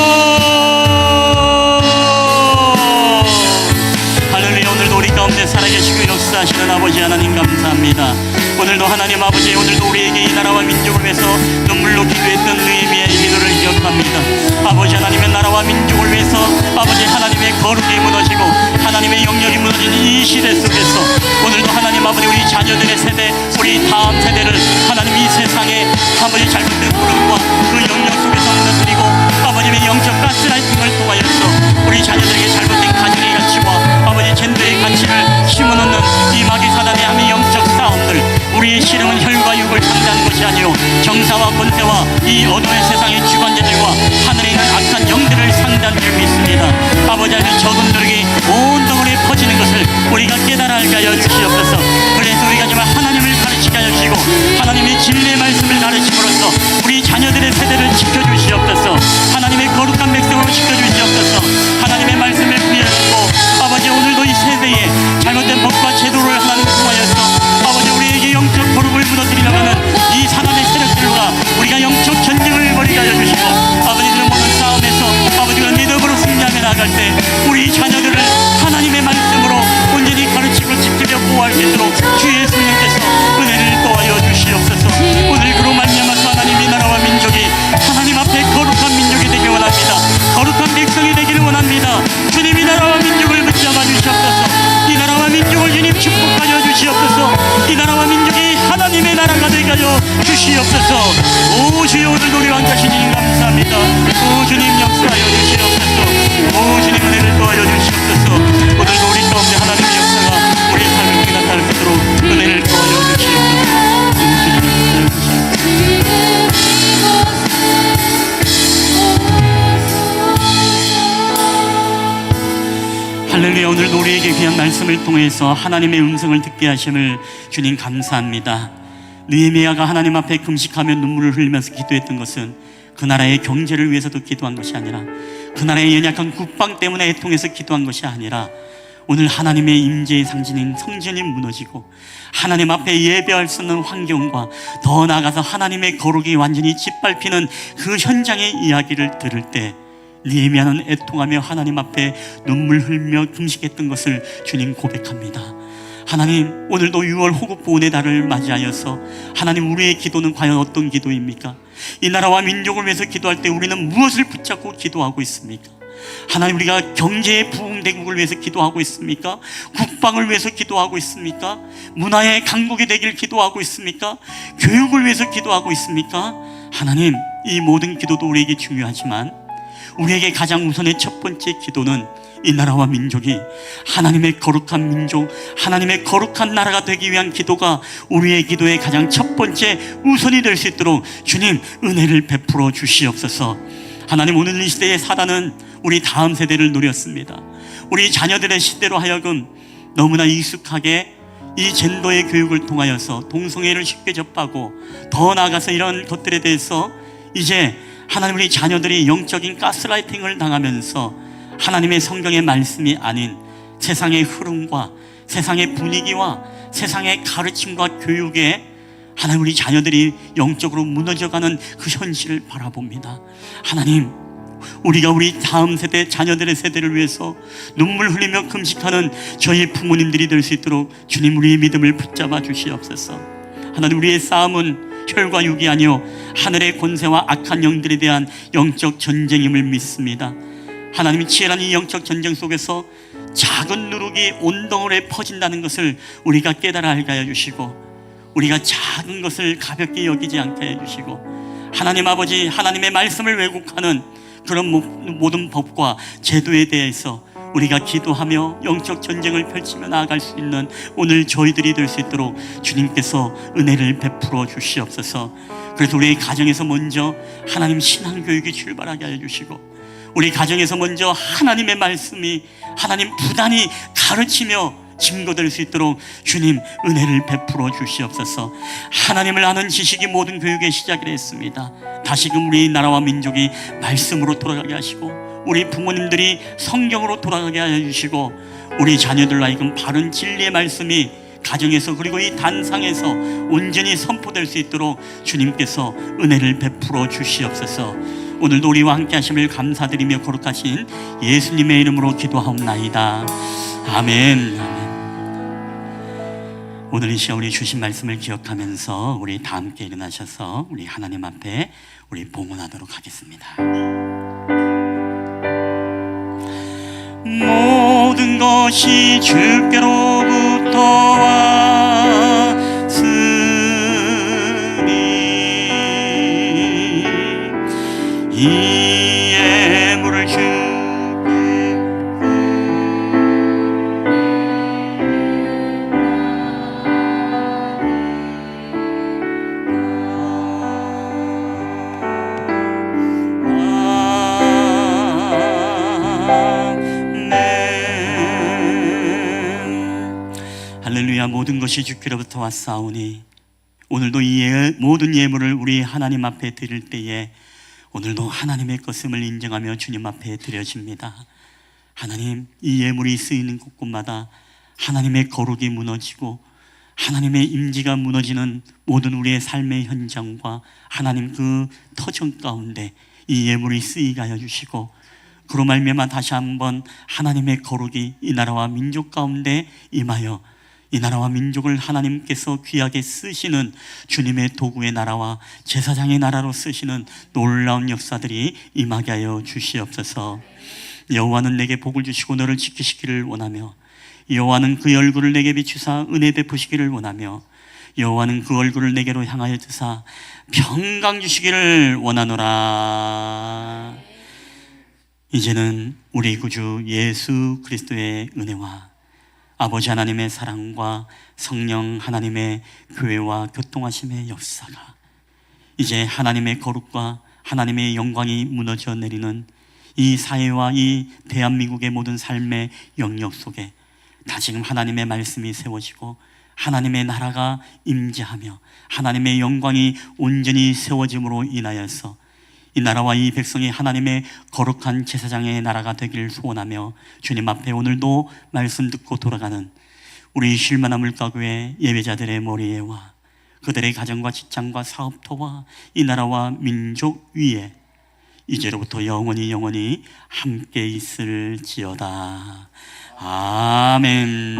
할렐루야. 오늘도 우리 가운데 살아계시고 역사하시는 아버지 하나님 감사합니다. 오늘도 하나님 아버지, 오늘도 우리에게 이 나라와 민족을 위해서 눈물로 기도했던 느헤미야의 기도를 기억합니다. 아버지 하나님의 나라와 민족을 위해서 아버지 하나님의 거룩이 무너지고 하나님의 영역이 무너진 이 시대 속에서 오늘도 하나님 아버지 우리 자녀들의 세대, 우리 다음 세대를 하나님 이 세상에 아버지 잘못된 흐름과 그 영역 속에서 무너뜨리고 아버지의 영적 가스라이팅을 통하여서 우리 자녀들에게 잘못된 가정의 가치와 아버지 젠더의 가치를 심어놓는 이 마귀 사단의 함의 영적 싸움들, 우리의 실행은 혈과 육을 상대하는 것이 아니요 정사와 권세와 이 어둠의 세상의 주관자들과 하늘에 있는 악한 영들을 상대하는 줄 믿습니다. 아버지 하나님 저분들에게 온 덩어리에 퍼지는 것을 우리가 깨달아 알게 하여 주시옵소서. 그래서 우리가 정말 하나님을 가르치게 하여 주시고 하나님의 진리의 말씀을 가르침으로써 우리 자녀들의 세대를 지켜주시옵소서. 하나님의 거룩한 백성으로 지켜주시옵소서. 하나님의 말씀을 부여하고 아버지 오늘도 이 세대에 잘못된 법과 제도를 하나님 통하여서 아버지 우리에게 영적 거룩을 무너뜨리려고 하는 이 사단의 세력들과 우리가 영적 전쟁을 벌이게 하여 주시고 아버지들의 모든 싸움에서 아버지가 믿음으로 승리하며 나아갈 때 우리 자녀들을 하나님의 말씀으로 온전히 가르치고 지키며 보호할 수 있도록 주의 성령께서 은혜를 도와여 주시옵소서. 오늘 그로 말미암아서 하나님의 나라와 민족이 하나님 앞에 거룩한 민족이 되길 원합니다. 거룩한 백성이 되기를 원합니다. 주님이 나라와 민족을 붙잡아 주시옵소서. 이 나라와 민족을 주님 축복하여 주시옵소서. 이 나라와 민족이 하나님의 나라가 되게 하여 주시옵소서. 오 주여, 오늘도 우리 왕자신 주님 감사합니다. 오 주님 역사하여 주시옵소서. 오 주님 은혜를 도와여 주시옵소서. 오늘도 우리 가운데 하나님의 역사가 우리의 삶을 통해 나타날 수 있도록 은혜를 도와여 주시옵소서. 오 주님 역사하여 주시옵소서. 할렐루야. 오늘도 우리에게 귀한 말씀을 통해서 하나님의 음성을 듣게 하심을 주님 감사합니다. 느헤미야가 하나님 앞에 금식하며 눈물을 흘리면서 기도했던 것은 그 나라의 경제를 위해서도 기도한 것이 아니라 그 나라의 연약한 국방 때문에 애통해서 기도한 것이 아니라 오늘 하나님의 임재의 상징인 성전이 무너지고 하나님 앞에 예배할 수 없는 환경과 더 나아가서 하나님의 거룩이 완전히 짓밟히는 그 현장의 이야기를 들을 때 느헤미야는 애통하며 하나님 앞에 눈물 흘며 금식했던 것을 주님 고백합니다. 하나님, 오늘도 6월 호국 보훈의 달을 맞이하여서 하나님, 우리의 기도는 과연 어떤 기도입니까? 이 나라와 민족을 위해서 기도할 때 우리는 무엇을 붙잡고 기도하고 있습니까? 하나님, 우리가 경제의 부흥대국을 위해서 기도하고 있습니까? 국방을 위해서 기도하고 있습니까? 문화의 강국이 되길 기도하고 있습니까? 교육을 위해서 기도하고 있습니까? 하나님, 이 모든 기도도 우리에게 중요하지만 우리에게 가장 우선의 첫 번째 기도는 이 나라와 민족이 하나님의 거룩한 민족, 하나님의 거룩한 나라가 되기 위한 기도가 우리의 기도의 가장 첫 번째 우선이 될 수 있도록 주님 은혜를 베풀어 주시옵소서. 하나님, 오늘 이 시대의 사단은 우리 다음 세대를 노렸습니다. 우리 자녀들의 시대로 하여금 너무나 익숙하게 이 젠더의 교육을 통하여서 동성애를 쉽게 접하고 더 나아가서 이런 것들에 대해서 이제 하나님, 우리 자녀들이 영적인 가스라이팅을 당하면서 하나님의 성경의 말씀이 아닌 세상의 흐름과 세상의 분위기와 세상의 가르침과 교육에 하나님, 우리 자녀들이 영적으로 무너져가는 그 현실을 바라봅니다. 하나님, 우리가 우리 다음 세대 자녀들의 세대를 위해서 눈물 흘리며 금식하는 저희 부모님들이 될 수 있도록 주님 우리의 믿음을 붙잡아 주시옵소서. 하나님, 우리의 싸움은 혈과 육이 아니요 하늘의 권세와 악한 영들에 대한 영적 전쟁임을 믿습니다. 하나님이 치열한 이 영적 전쟁 속에서 작은 누룩이 온 덩어리에 퍼진다는 것을 우리가 깨달아 알게 하여 주시고, 우리가 작은 것을 가볍게 여기지 않게 해주시고, 하나님 아버지, 하나님의 말씀을 왜곡하는 그런 모든 법과 제도에 대해서 우리가 기도하며 영적 전쟁을 펼치며 나아갈 수 있는 오늘 저희들이 될 수 있도록 주님께서 은혜를 베풀어 주시옵소서. 그래서 우리 가정에서 먼저 하나님 신앙교육이 출발하게 하여 주시고, 우리 가정에서 먼저 하나님의 말씀이 하나님 부단히 가르치며 증거될 수 있도록 주님 은혜를 베풀어 주시옵소서. 하나님을 아는 지식이 모든 교육의 시작이 됐습니다. 다시금 우리 나라와 민족이 말씀으로 돌아가게 하시고, 우리 부모님들이 성경으로 돌아가게 하여 주시고, 우리 자녀들 하여금 바른 진리의 말씀이 가정에서 그리고 이 단상에서 온전히 선포될 수 있도록 주님께서 은혜를 베풀어 주시옵소서. 오늘도 우리와 함께 하심을 감사드리며 거룩하신 예수님의 이름으로 기도하옵나이다. 아멘. 오늘 이 시간 우리 주신 말씀을 기억하면서 우리 다 함께 일어나셔서 우리 하나님 앞에 우리 봉헌하도록 하겠습니다. 모든 것이 주께로부터 왔으니 이 예물을 주께 할렐루야. 모든 것이 주께로부터 왔사오니 오늘도 이 모든 예물을 우리 하나님 앞에 드릴 때에 오늘도 하나님의 것임을 인정하며 주님 앞에 드려집니다. 하나님, 이 예물이 쓰이는 곳곳마다 하나님의 거룩이 무너지고 하나님의 임재가 무너지는 모든 우리의 삶의 현장과 하나님 그 터전 가운데 이 예물이 쓰이게 하여 주시고, 그로 말미암아 다시 한번 하나님의 거룩이 이 나라와 민족 가운데 임하여 이 나라와 민족을 하나님께서 귀하게 쓰시는 주님의 도구의 나라와 제사장의 나라로 쓰시는 놀라운 역사들이 임하게 하여 주시옵소서. 여호와는 내게 복을 주시고 너를 지키시기를 원하며, 여호와는 그 얼굴을 내게 비추사 은혜 베푸시기를 원하며, 여호와는 그 얼굴을 내게로 향하여 주사 평강 주시기를 원하노라. 이제는 우리 구주 예수 그리스도의 은혜와 아버지 하나님의 사랑과 성령 하나님의 교회와 교통하심의 역사가 이제 하나님의 거룩과 하나님의 영광이 무너져 내리는 이 사회와 이 대한민국의 모든 삶의 영역 속에 다시금 하나님의 말씀이 세워지고 하나님의 나라가 임재하며 하나님의 영광이 온전히 세워짐으로 인하여서 이 나라와 이 백성이 하나님의 거룩한 제사장의 나라가 되기를 소원하며 주님 앞에 오늘도 말씀 듣고 돌아가는 우리 쉴만한 물가교회 예배자들의 머리에와 그들의 가정과 직장과 사업터와 이 나라와 민족 위에 이제로부터 영원히 함께 있을지어다. 아멘.